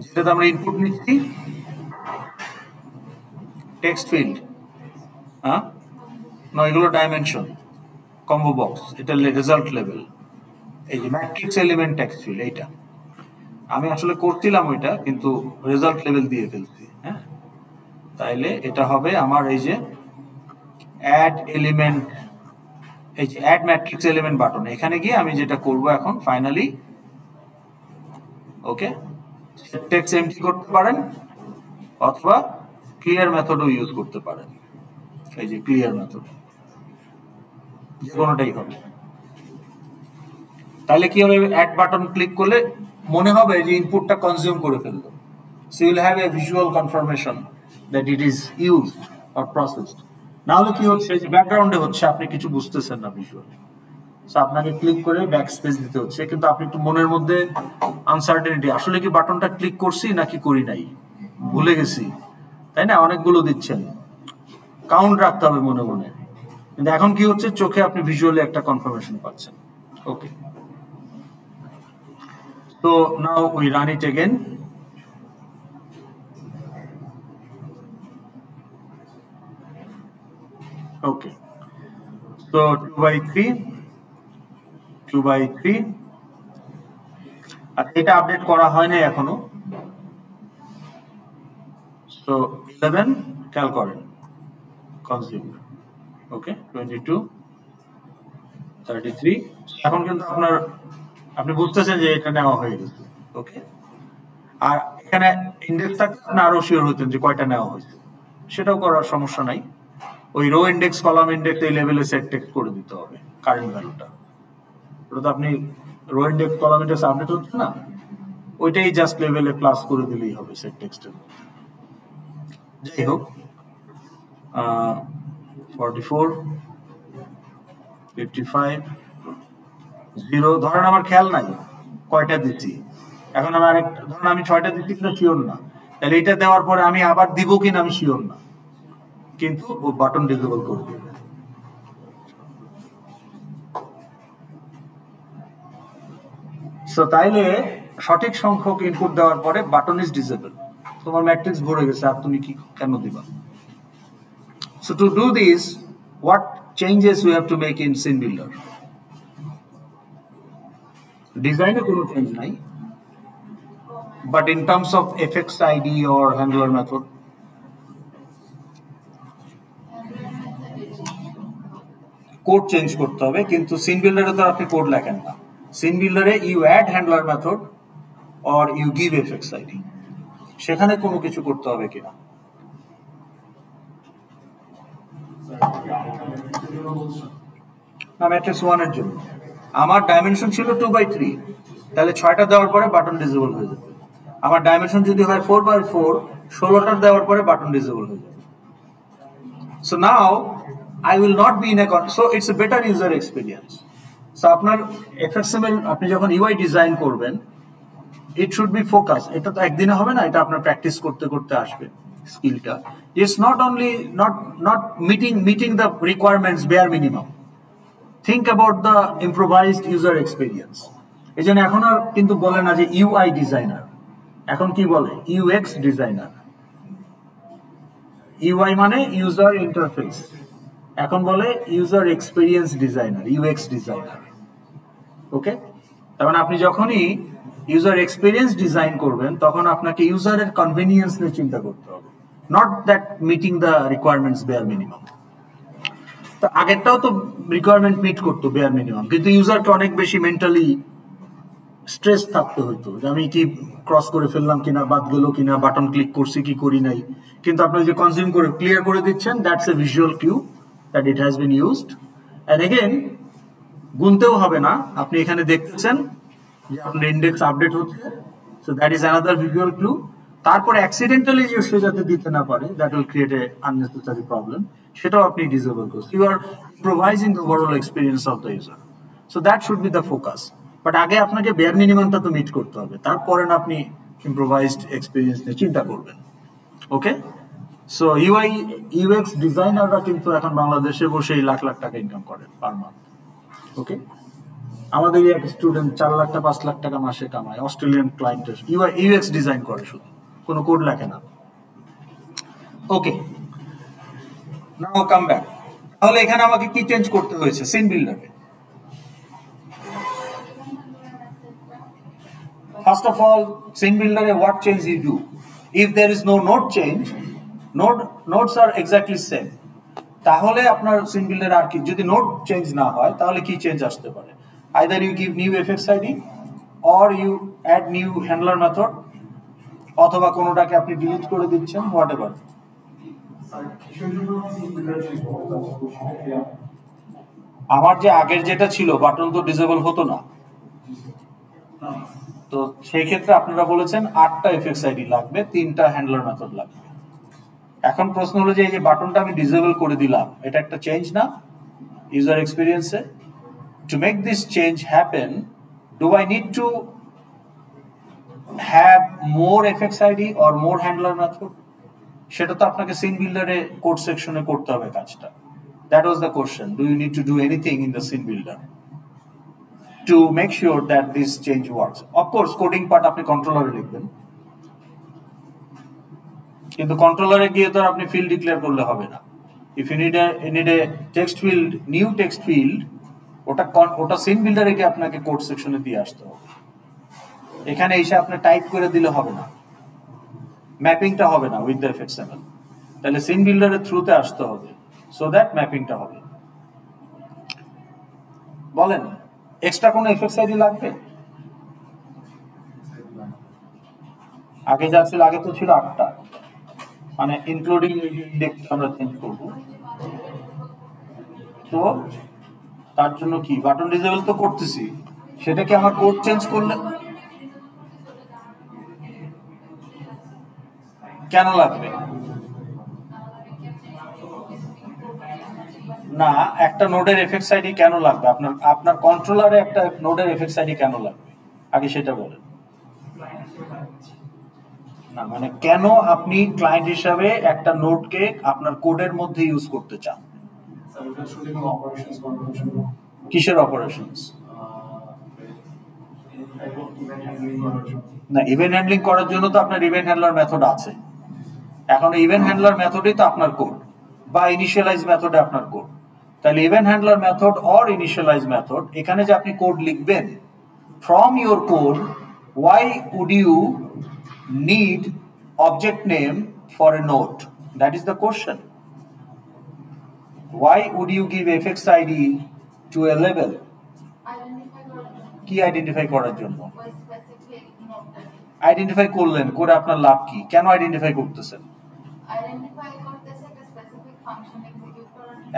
[SPEAKER 1] যেটাতে আমরা ইনপুট নিচ্ছি? Text field. হ্যাঁ, না, এগুলো ডাইমেনশন কম্বো বক্স, এটা রেজাল্ট লেভেল। এই যে ম্যাট্রিক্স এলিমেন্ট টেক্সট ফিল্ড, এইটা আমি আসলে করছিলাম ওইটা, কিন্তু রেজাল্ট লেভেল দিয়ে ফেলছি। হ্যাঁ, তাইলে এটা হবে আমার এই যে অ্যাড এলিমেন্ট এই যে অ্যাড ম্যাট্রিক্স এলিমেন্ট বাটন, এখানে গিয়ে আমি যেটা করব এখন ফাইনালি, ওকে, টেক্সট এমটি করতে পারেন অথবা ক্লিয়ার মেথডও ইউজ করতে পারেন। এই যে ক্লিয়ার মেথড, যে কোনোটাই হবে। তাহলে কি হবে, অ্যাড বাটন ক্লিক করলে মনে হবে যে ইনপুটটা কনজিউম করে ফেললো। So you'll have a visual confirmation that it is used or processed. না হলে কি হচ্ছে, যে ব্যাকগ্রাউন্ডে হচ্ছে, আপনি কিছু বুঝতেছেন না ভিজুয়ালি, সো আপনাকে ক্লিক করে ব্যাক স্পেস দিতে হচ্ছে, কিন্তু আপনি একটু মনের মধ্যে আনসার্টেনিটি, আসলে কি বাটনটা ক্লিক করছি নাকি করি নাই, ভুলে গেছি, তাই না? অনেকগুলো দিচ্ছেন, কাউন্ট রাখতে হবে মনে মনে, কিন্তু এখন কি হচ্ছে, চোখে আপনি ভিজুয়ালি একটা কনফার্মেশন পাচ্ছেন। ওকে, so now we run it again. Okay, so 2 by 3 আচ্ছা, এটা আপডেট করা হয় নাই এখনো। সো 11 খেয়াল করেন কনজিউম, ওকে, 22 33, এখন কিন্তু আপনি বুঝতেছেন যে এটা নেওয়া হয়ে গেছে। ওকে, আর এখানে ইন্ডেক্স থাকলে আপনি আরো শিওর হতেন যে কয়টা নেওয়া হয়েছে, সেটাও করার সমস্যা নাই। ওই রো ইন্ডেক্স, কলাম ইন্ডেক্স এই লেভেলে সেট টেক্সট করে দিতে হবে কারেন্ট ভ্যালুটা। ওটা তো আপনি row index, column index update হচ্ছে না, ওইটাই জাস্ট লেভেলে প্লাস করে দিলেই হবে সেট টেক্সটের। যাই হোক, 44 55 0, ধরেন আমার খেয়াল নাই কয়টা দিচ্ছি, এখন আমার ধরেন আমি 6টা দিচ্ছি কিনা শিওর না, তাহলে এটা দেওয়ার পরে আমি আবার দিব কিনা আমি শিওর না, কিন্তু ও বাটন ডিসেবল করে দেবে। সো তাইলে সঠিক সংখ্যক ইনপুট দেওয়ার পরে বাটন ইজ ডিসেবল, তোমার ম্যাট্রিক্স ভরে গেছে, আর তুমি কি কেন দিবা? So to do this, what changes we have to make in scene builder? ডিজাইনে কোনো চেঞ্জ নাই, but in terms of fx id or handler method, code change করতে হবে, কিন্তু সিন বিল্ডারে তো আপনি কোড লেখেন না। সিন বিল্ডারে you add handler method or you give FX ID, সেখানে কোনো কিছু করতে হবে কিনা? না, ম্যাট্রিক্স 1 এর জন্য আমার ডাইমেনশন ছিল 2 by 3, তাহলে 6টা দেওয়ার পরে বাটন ডিসেবল হয়ে যাবে। আমার ডাইমেনশন যদি হয় 4 by 4, 16টা দেওয়ার পরে বাটন ডিসেবল হয়ে যাবে। So now I will not be in a so it's a better user experience. So আপনার FXML আপনি যখন UI ডিজাইন করবেন, it should be focus. এটা তো একদিনে হবে না, এটা আপনার প্র্যাকটিস করতে করতে আসবে স্কিলটা। It's not only not meeting the requirements bare minimum. Think about the improvised user experience. এই জন্য এখন আর কিন্তু বলে না যে UI ডিজাইনার, এখন কি বলে UX ডিজাইনার। UI মানে ইউজার ইন্টারফেস, এখন বলে user experience designer, UX designer. Okay, তার মানে আপনি যখনই ইউজার এক্সপেরিয়েন্স ডিজাইন করবেন, তখন আপনাকে ইউজারের কনভেনিয়েন্স নিয়ে চিন্তা করতে হবে, not that meeting the requirements bear minimum. তো আগেরটাও তো রিকোয়ারমেন্ট মিট করতো বেয়ার মিনিমাম, কিন্তু ইউজারকে অনেক বেশি মেন্টালি স্ট্রেস থাকতে হতো যে আমি কি ক্রস করে ফেললাম কিনা, বাদ গেল কিনা, বাটন ক্লিক করছি কি করি নাই। কিন্তু আপনি যে কনজিউম করে ক্লিয়ার করে দিচ্ছেন, that's a visual cue that it has been used. And again, গুনতেও হবে না, আপনি এখানে দেখতেছেন যে আপনার ইন্ডেক্স আপডেট হচ্ছে, so that is another visual clue. তারপর অ্যাক্সিডেন্টালি যে সে যাতে দিতে না পারে, that will create a unnecessary problem, সেটাও আপনি ডিসেবল করছেন। You are improvising the overall experience of the user, so that should be the focus. But আগে আপনাকে বেয়ার মিনিমামটা তো মিট করতে হবে, তারপরে না আপনি ইম্প্রোভাইজড এক্সপিরিয়েন্স নিয়ে চিন্তা করবেন। ওকে, সো ইউআই ইউএক্স ডিজাইনাররা কিন্তু এখন বাংলাদেশে বসেই লাখ লাখ টাকা ইনকাম করে পার মান্থ। ওকে, আমাদের এক স্টুডেন্ট 4 লাখ টাকা 5 লাখ টাকা মাসে কামায়, অস্ট্রেলিয়ান ক্লায়েন্টের ইউআই ইউএক্স ডিজাইন করে, শুধু কোনো কোড লেখে না। ওকে, নাও কাম ব্যাক। তাহলে এখানে আমাকে কি চেঞ্জ করতে হয়েছে scene বিল্ডারে? First of all, scene builder, what change you do? If there is no node change, nodes are exactly same. তাহলে আপনার সিন বিল্ডার আর কি যদি নোড চেঞ্জ না হয় তাহলে কি চেঞ্জ আসতে পারে? Either you give new FX ID or you add new handler method, অথবা কোনোটাকে আপনি ডিলিট করে দিচ্ছেন, হোয়াট এভার। আমার যে আগের যেটা ছিল বাটন তো ডিসেবল হতো না, তো সেই ক্ষেত্রে আপনারা বলেছেন 8টা এফএক্স আইডি লাগবে, 3টা হ্যান্ডলার মেথড লাগবে। এখন প্রশ্ন হলো যে এই যে বাটনটা আমি ডিসেবল করে দিলাম, এটা একটা চেঞ্জ না ইউজার এক্সপিরিয়েন্সে? To make this change happen, do I need to have more FX ID or more handler method? সেটা তো আপনাকে সিন বিল্ডারে কোড সেকশনে করতে হবে কাজটা। That was the question. Do you need to do anything in the scene builder to make sure that this change works? Of course, coding part আপনি কন্ট্রোলারে লিখবেন, কিন্তু কন্ট্রোলারে গিয়ে তো আপনি ফিল্ড ডিক্লেয়ার করলে হবে না। If you need a text field, new text field, ওটা সিন বিল্ডারে গিয়ে আপনাকে কোড সেকশনে দিয়ে আসতে হবে। এখানে এসে আপনি টাইপ করে দিলে হবে না, ম্যাপিংটা হবে না উইথ দ্য এফএক্সএমএল, তাহলে সিন বিল্ডারের থ্রুতে আসতে হবে, সো দ্যাট ম্যাপিংটা হবে। বলেন, এক্সট্রা কোনো এফএক্স আইডি লাগবে? আগে যা ছিল, আগে তো ছিল 8টা, মানে ইনক্লুডিং ইন্ডেক্স আমরা চেঞ্জ করব। তো তার জন্য কি বাটন ডিসেবল তো করতেছি, সেটা কি আমার কোড চেঞ্জ করলে কেন লাগবে? না, একটা নোডের এফএক্স আইডি কেন লাগবে? আপনার কন্ট্রোলারে একটা নোডের এফএক্স আইডি কেন লাগবে আগে সেটা বলেন। না মানে কেন আপনি ক্লায়েন্ট হিসাবে একটা নোডকে আপনার কোডের মধ্যে ইউজ করতে চান? কিসের অপারেশনস? না, ইভেন্ট হ্যান্ডলিং করার জন্য তো আপনার ইভেন্ট হ্যান্ডলার মেথড আছে। এখন ইভেন্ট হ্যান্ডলার মেথডই তো আপনার কোড, বা ইনিশিয়ালাইজ মেথডে আপনার কোড। তাহলে event handler method or initialize method, এখানে যে আপনি কোড লিখবেন, from your code why would you need object name for a node? That is the question. Why would you give fx id to a label? কি identify করার জন্য? Identify করলেন, করে আপনার লাভ কি? কেন আইডেন্টিফাই করতেছেন?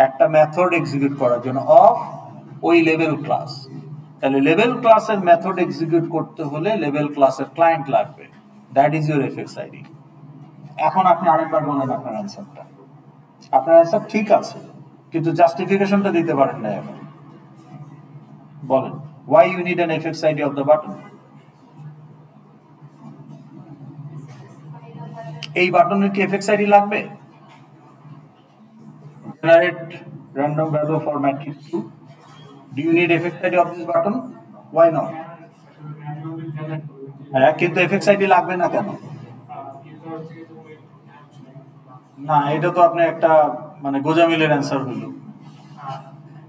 [SPEAKER 1] একটা মেথড এক্সিকিউট করার জন্য অফ ওই লেভেল ক্লাস। তাহলে লেভেল ক্লাসের মেথড এক্সিকিউট করতে হলে লেভেল ক্লাসের ক্লায়েন্ট লাগবে, that is your FX ID. এখন আপনি আরেকবার বলেন আপনার অ্যান্সারটা। আপনার অ্যান্সার ঠিক আছে, কিন্তু জাস্টিফিকেশনটা দিতে পারেন না। এখন বলেন, why you need an fx id of the button? এই বাটনের কি fx id লাগবে? Generate random value for matrix 2. Do you need fx id of this button? Why not? হ্যাঁ, কিন্তু fx id লাগবে না কেন? না, এটা তো আপনি একটা মানে গোজামিলের অ্যান্সার হলো।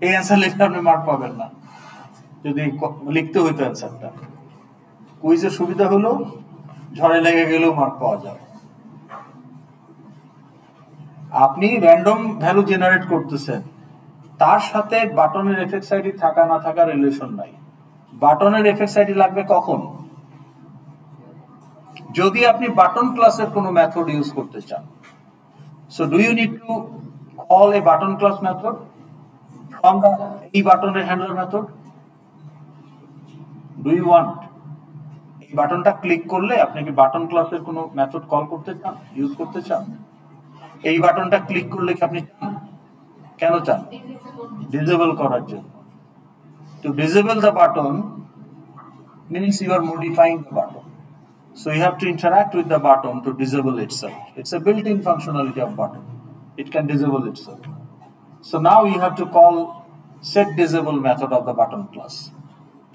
[SPEAKER 1] এই অ্যান্সার লিখলে আপনি মার্ক পাবেন না। যদি লিখতে হইতো অ্যান্সারটা, কুইজের সুবিধা হলো ঝড়ে লেগে গেলেও মার্ক পাওয়া যায়। আপনি র্যান্ডম ভ্যালু জেনারেট করতেছেন, তার সাথে বাটনের এফএক্স আইডি থাকা না থাকা রিলেশন নাই। বাটনের এফএক্স আইডি লাগবে কখন? যদি আপনি বাটন ক্লাসের কোনো মেথড ইউজ করতে চান। So do you need to call a button class method from the এই বাটনের handler method? Do you want এই বাটনটা ক্লিক করলে আপনি কি বাটন ক্লাসের কোনো মেথড কল করতে চান, ইউজ করতে চান? এই বাটনটা ক্লিক করলে কি আপনি চান? কেন চান? ডিসেবল করার জন্য। To disable the button means you are modifying the button. So you have to interact with the button to disable itself. It's a built-in functionality of button. It can disable itself. So now you have to call set disable method of the button class.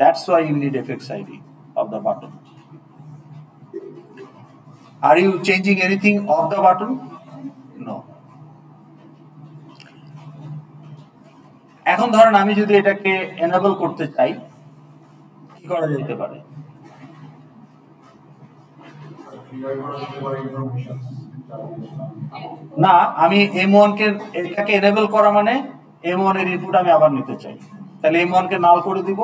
[SPEAKER 1] That's why you need fx id of the button. Are you changing anything of the button? No. এখন ধরেন আমি যদি এটাকে enable করতে চাই, কি করা যেতে পারে? না, আমি M1 কে এটাকে এনেবল করা মানে M1 এর ইনপুট আমি আবার নিতে চাই, তাহলে M1 কে নাল করে দিব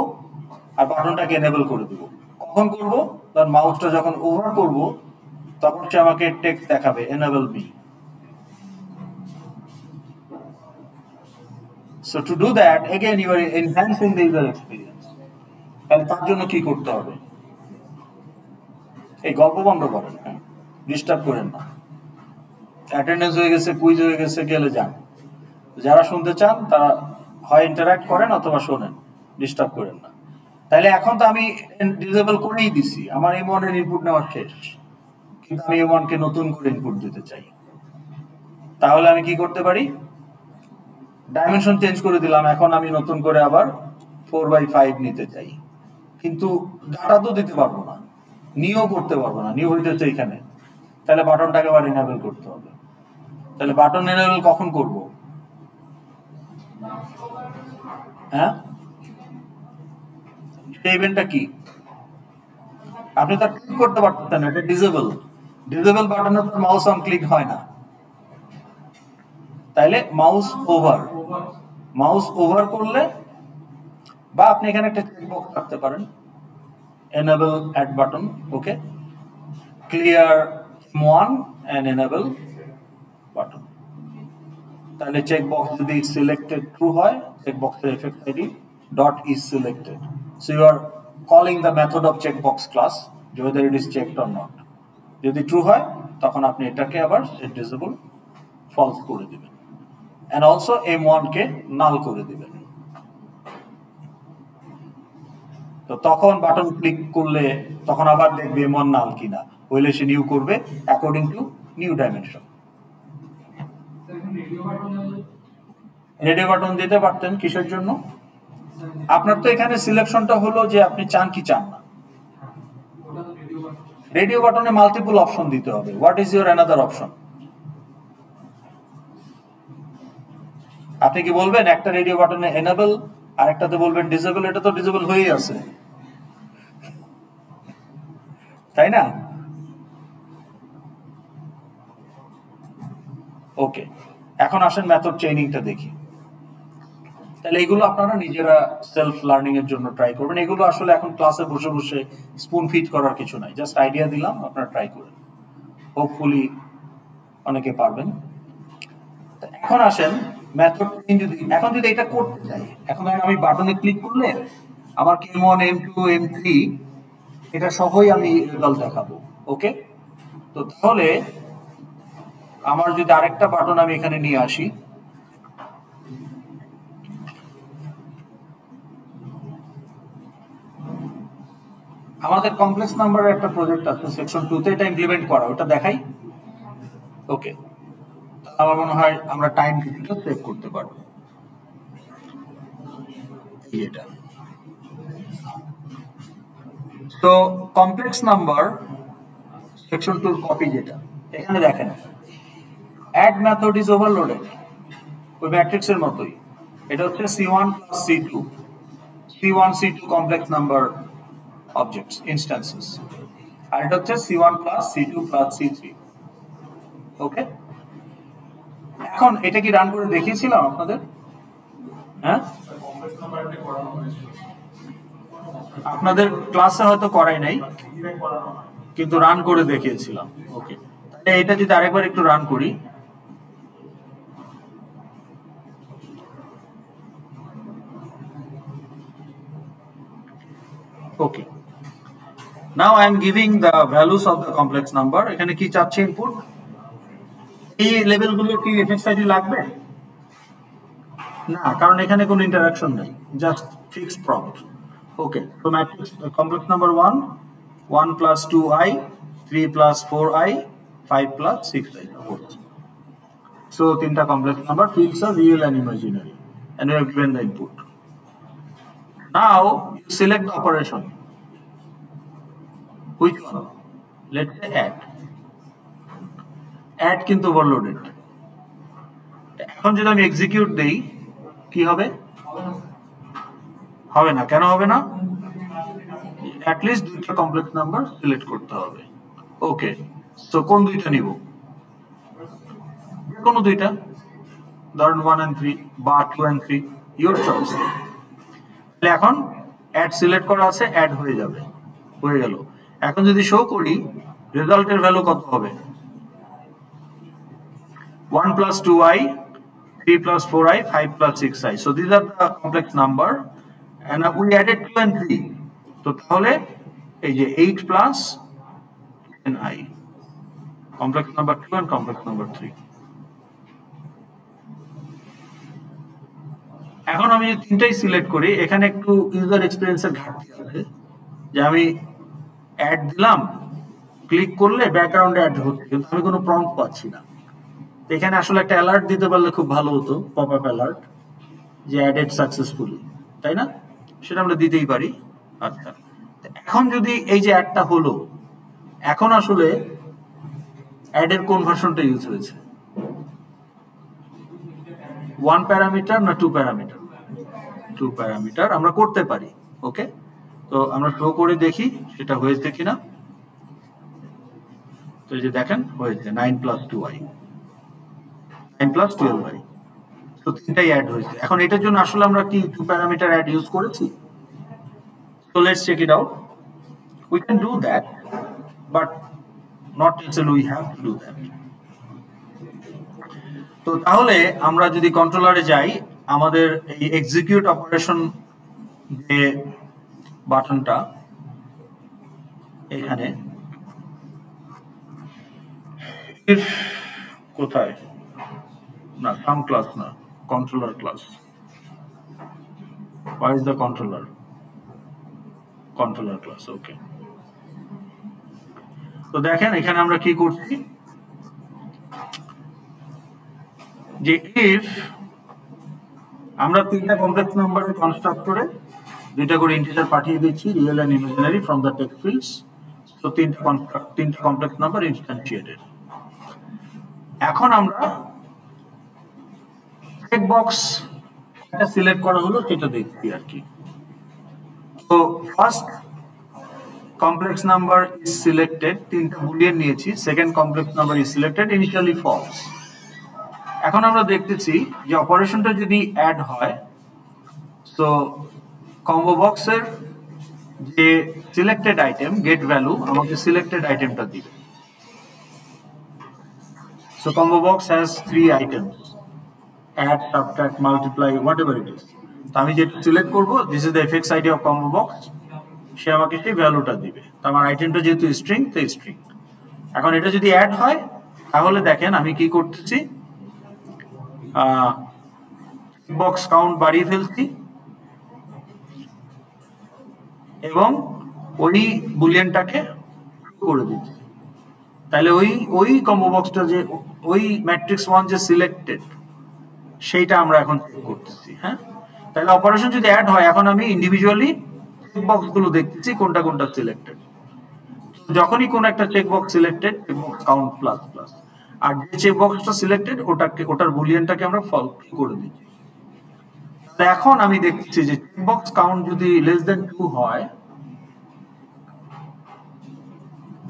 [SPEAKER 1] আর বাটনটাকে এনেবল করে দিব। কখন করব? তার মাউসটা যখন ওভার করব তখন সে আমাকে টেক্সট দেখাবে enable me. So to do that again you are enhancing the user experience. তাহলে তার জন্য কি করতে হবে? এই গল্প বন্ধ করেন, হ্যাঁ, ডিস্টার্ব করেন না। অ্যাটেন্ডেন্স হয়ে গেছে, কুইজ হয়ে গেছে, গেলে যান। যারা শুনতে চান তারা হয় ইন্টারঅ্যাক্ট করেন অথবা শোনেন, ডিস্টার্ব করেন না। তাহলে এখন তো আমি ডিসেবল করেই দিছি, আমার M1 এর ইনপুট নেওয়া শেষ, কিন্তু আমি M1 কে নতুন করে ইনপুট দিতে চাই। তাহলে আমি কি করতে পারি? ডাইমেনশন চেঞ্জ করে দিলাম, এখন আমি নতুন করে আবার 4/5 নিতে চাই, কিন্তু ডাটা তো দিতে পারবো না, নিউ করতে পারবো না, নিউ হইতেছে এখানে। তাহলে বাটনটাকে আবার এনেবল করতে হবে। তাহলে বাটন এনেবল কখন করব? হ্যাঁ, সেই ইভেন্টটা কি? আপনি তো ক্লিক করতে পারতেছেন, এটা ডিসেবল। ডিসেবল বাটনে তো মাউস অন ক্লিক হয় না। তাইলে মাউস ওভার করলে, বা আপনি এখানে একটা চেকবক্স রাখতে পারেন, enable add button, okay, clear M1 and enable button। তাহলে চেকবক্স যদি সিলেক্টেড ট্রু হয়, চেকবক্সের effect ID dot is selected, so you are calling the method of checkbox class whether it is checked or not। যদি true হয় তখন আপনি এটাকে আবার সেট ডিসেবল ফলস করে দিবেন, and also M1 কে নাল করে দিবেন। তো তখন বাটন ক্লিক করলে তখন আবার দেখবে M1 নাল কিনা, হইলে সে নিউ করবে according to new dimension. Radio button দিতে পারতেন কিসের জন্য? আপনার তো এখানে সিলেকশনটা হলো যে আপনি চান কি চান না। রেডিও বাটনে মাল্টিপল অপশন দিতে হবে। What is your another option? আপনি কি বলবেন একটা রেডিও বাটনে এনেবল আর একটাতে বলবেন ডিসেবল? এটা তো ডিসেবল হয়েই আছে, তাই না? ওকে, এখন আসেন মেথড চেইনিংটা দেখি। তাহলে এগুলো আপনারা নিজেরা সেলফ লার্নিং এর জন্য ট্রাই করবেন। এগুলো আসলে এখন ক্লাসে বসে বসে স্পুন ফিড করার কিছু নাই, জাস্ট আইডিয়া দিলাম, আপনারা ট্রাই করেন, হোপফুলি অনেকে পারবেন। এখন আসেন মেথড চেইন, এখন যদি এটা করতে চাই, এখন আমি বাটনে ক্লিক করলে আমার M1 M2 M3 এটা সবই আমি রেজাল্ট দেখাবো, ওকে। তো তাহলে আমার যদি আরেকটা বাটন আমি এখানে নিয়ে আসি, আমাদের কমপ্লেক্স নাম্বারের একটা প্রজেক্ট আছে সেকশন 2 তে, এটা ইমপ্লিমেন্ট করা, ওটা দেখাই। ওকে, আমার মনে হয় আমরা টাইম কিছুটা সেভ করতে পারবো। এটা so complex number section 2 copy, যেটা এখানে দেখেন অ্যাড মেথড ইজ ওভারলোডেড, ওই ম্যাট্রিক্সের মতোই। এটা হচ্ছে C1 plus C2 complex number objects instances, আর এটা হচ্ছে C1 plus C2 plus C3, ওকে। এখন এটা কি রান করে দেখিয়েছিলাম আপনাদের? হ্যাঁ, আপনাদের ক্লাসে হয়তো করাই নাই, কিন্তু রান করে দেখিয়েছিলাম, ওকে। তাহলে এটা যদি আরেকবার একটু রান করি, ওকে। Now I am giving the values of the complex number. এখানে কি চাচ্ছে ইনপুট? এই লেভেলগুলো কি এফএক্স আইডি লাগবে না, কারণ এখানে কোনো ইন্টারাকশন নেই, just fixed prompt, okay. So matrix complex number 1 plus 2i 3 plus 4i 5 plus 6i, suppose. So তিনটা complex number, fields are real and imaginary, and we have given the input. Now you select the operation. Which one? Let's say add কিন্তু overloaded. এখন যদি আমি execute দেই কি হবে? হবে না। কেন হবে না? অ্যাটলিস্ট দুইটা কমপ্লেক্স নাম্বার সিলেক্ট করতে হবে, ওকে। সো কোন দুইটা নিব? কোনো দুইটা, ধরেন 1 and 3 বা 2 and 3, ইওর চয়েস। তাহলে এখন অ্যাড সিলেক্ট করা আছে, অ্যাড হয়ে যাবে, হয়ে গেল। এখন যদি শো করি রেজাল্টের ভ্যালু কত হবে, 1 plus 2i, 3 plus 4i, 5 plus 6i. So these are the complex number and we added 2 and 3. তো তাহলে এই যে 8 plus 10i, complex number 2 and complex number 3. এখন আমি যদি তিনটাই সিলেক্ট করি, এখানে একটু ইউজার এক্সপিরিয়েন্সের ঘাটতি আছে, যে আমি অ্যাড দিলাম, ক্লিক করলে ব্যাকগ্রাউন্ডে অ্যাড হচ্ছে কিন্তু আমি কোনো প্রম্পট পাচ্ছি না। এখানে আসলে একটা অ্যালার্ট দিতে পারলে খুব ভালো হতো, পপ আপ অ্যালার্ট, যে অ্যাডেড সাকসেসফুলি, তাই না? সেটা আমরা দিতেই পারি। আচ্ছা, এখন যদি এই যে অ্যাডটা হলো, এখন আসলে অ্যাডের কোন ভার্সনটা ইউজ হয়েছে, 1 প্যারামিটার না 2 প্যারামিটার? 2 প্যারামিটার আমরা করতে পারি। ওকে, তো আমরা শো করে দেখি সেটা হয়েছে কিনা। তো এই যে দেখেন হয়েছে 9 plus 2i, 9 plus 12i, তো তিনটাই অ্যাড হয়েছে। এখন এটার জন্য আসলে আমরা কি 2 প্যারামিটার অ্যাড ইউজ করেছি? So let's check it out. We can do that, but not necessarily we have to do that. তো তাহলে আমরা যদি কন্ট্রোলারে যাই, আমাদের এই এক্সিকিউট অপারেশন যে বাটনটা এখানে, কোথায়, না সাম ক্লাস না, controller class, where is the controller? Controller class, okay. তো দেখেন এখানে আমরা কি করছি, যে if আমরা তিনটা কমপ্লেক্স নাম্বারের কনস্ট্রাক্টরে দুইটা করে ইন্টিজার পাঠিয়ে দিচ্ছি, real and imaginary, from the text fields. So তিনটা কমপ্লেক্স নাম্বার ইনস্ট্যান্টিয়েটেড। এখন আমরা চেক বক্স এটা সিলেক্ট করা হলো সেটা দেখছি আর কি। তো first complex number is selected, তিনটা বুলিয়ান নিয়েছি, second complex number is selected, initially false. এখন আমরা দেখতেছি যে অপারেশনটা যদি অ্যাড হয়, সো কম্বো বক্সের যে সিলেক্টেড আইটেম গেট ভ্যালু আমাকে সিলেক্টেড আইটেমটা দিবে। So combo box has 3 items, add, subtract, multiply, whatever it is. তো আমি যেটা সিলেক্ট করব, this is the FX ID of combo box, সে আমাকে সেই ভ্যালুটা দিবে। তো আমার আইটেমটা যেহেতু স্ট্রিং, তো স্ট্রিং। এখন এটা যদি অ্যাড হয় তাহলে দেখেন আমি কি করতেছি, বক্স কাউন্ট বাড়িয়ে ফেলছি এবং ওই বুলিয়ানটাকে করে দিচ্ছি। তাহলে ওই কম্বো বক্সটা যে ওই ম্যাট্রিক্স 1 যে সিলেক্টেড সেইটা আমরা এখন চেক করতেছি। হ্যাঁ, তাহলে অপারেশন যদি অ্যাড হয়, এখন আমি ইন্ডিভিজুয়ালি চেক বক্স গুলো দেখতেছি কোনটা কোনটা সিলেক্টেড। যখনই কোন একটা check box selected, check box count plus plus, আর যে চেক বক্সটা সিলেক্টেড ওটার বুলিয়ানটাকে আমরা ফলস করে দিচ্ছি। এখন আমি দেখছি যে চেক বক্স কাউন্ট যদি লেস দেন 2 হয়,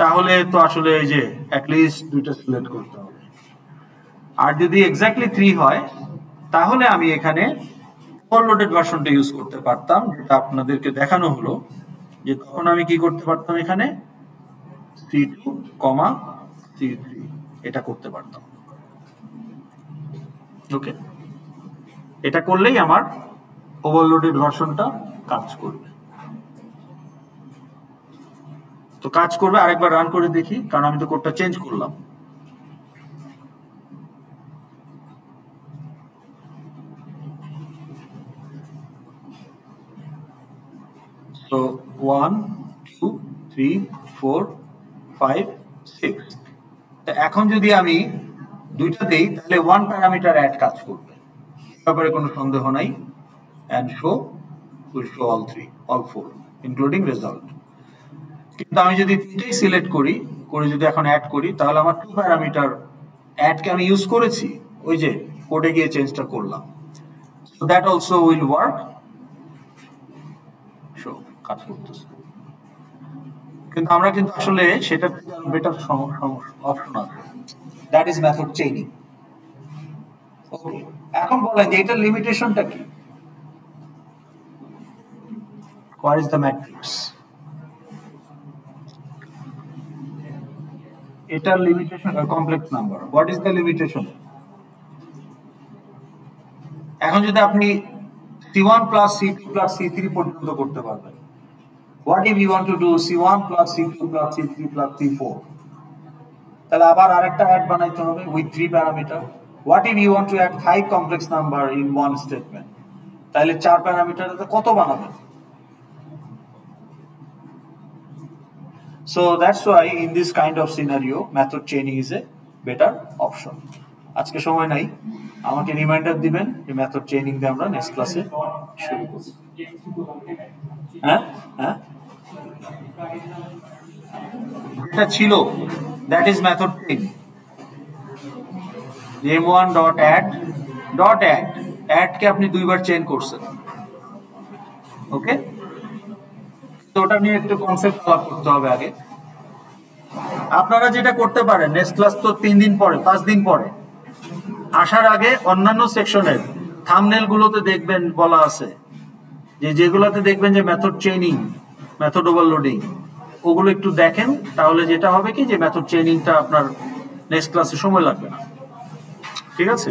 [SPEAKER 1] তাহলে তো আসলে এই যে অ্যাটলিস্ট দুইটা সিলেক্ট করতে হবে। আর যদি এক্স্যাক্টলি 3 হয়, তাহলে আমি এখানে ওভারলোডেড ভার্সনটা ইউজ করতে পারতাম, যেটা আপনাদেরকে দেখানো হলো, যে তখন আমি কি করতে পারতাম, এখানে C2, C3 এটা করতে পারতাম। ওকে, এটা করলেই আমার ওভারলোডেড ভার্সনটা কাজ করবে। তো কাজ করবে, আরেকবার রান করে দেখি, কারণ আমি তো কোডটা চেঞ্জ করলাম। So 1 2 3 4 5 6, এখন যদি আমি দুইটা দেই তাহলে 1 প্যারামিটার অ্যাড কাজ করবে, ব্যাপারে কোনো সন্দেহ নাই। and show will show all 4 including result। কিন্তু আমি যদি তিনটাই সিলেক্ট করি, যদি এখন অ্যাড করি, তাহলে আমার 2 প্যারামিটার অ্যাডকে আমি ইউজ করেছি, ওই যে কোডে গিয়ে চেঞ্জটা করলাম। so that also will work, show কাজ করতেছে। কিন্তু আমরা কিন্তু আসলে সেটা বেটার অপশন আছে, that is method chaining. Okay, এখন বলেন যে এটার লিমিটেশনটা কি? What is the matrix? এটার limitation complex number, what is the limitation? এখন যদি আপনি C1 plus C2 plus C3 পর্যন্ত করতে পারবেন, what if you want to do C1 plus C2 plus C3 plus C4, তাহলে আবার আরেকটা অ্যাড বানাইতে হবে with 3 parameter. What if you want to add 5 complex number in one statement, তাহলে 4 প্যারামিটারে কত বানাবেন? So that's why in this kind of scenario method chaining is a better option. আজকে সময় নাই, আমাকে রিমাইন্ডার দিবেন যে মেথড চেইনিং দিয়ে আমরা নেক্সট ক্লাসে শুরু করব। হ্যাঁ হ্যাঁ, এটা ছিল that is method chain. m1 dot add add কে আপনি দুইবার চেইন করছেন, ওকে? তো ওটা নিয়ে একটু কনসেপ্ট আলাপ করতে হবে আগে। আপনারা যেটা করতে পারেন, নেক্সট ক্লাস তো 3 দিন পরে 5 দিন পরে, আসার আগে অন্যান্য সেকশনের থাম্বনেল গুলোতে দেখবেন বলা আছে যে যেগুলোতে দেখবেন যে মেথড চেইনিং, মেথড ওভারলোডিং, ওগুলো একটু দেখেন, তাহলে যেটা হবে কি যে মেথড চেইনিংটা আপনার নেক্সট ক্লাসে সময় লাগবে না। ঠিক আছে?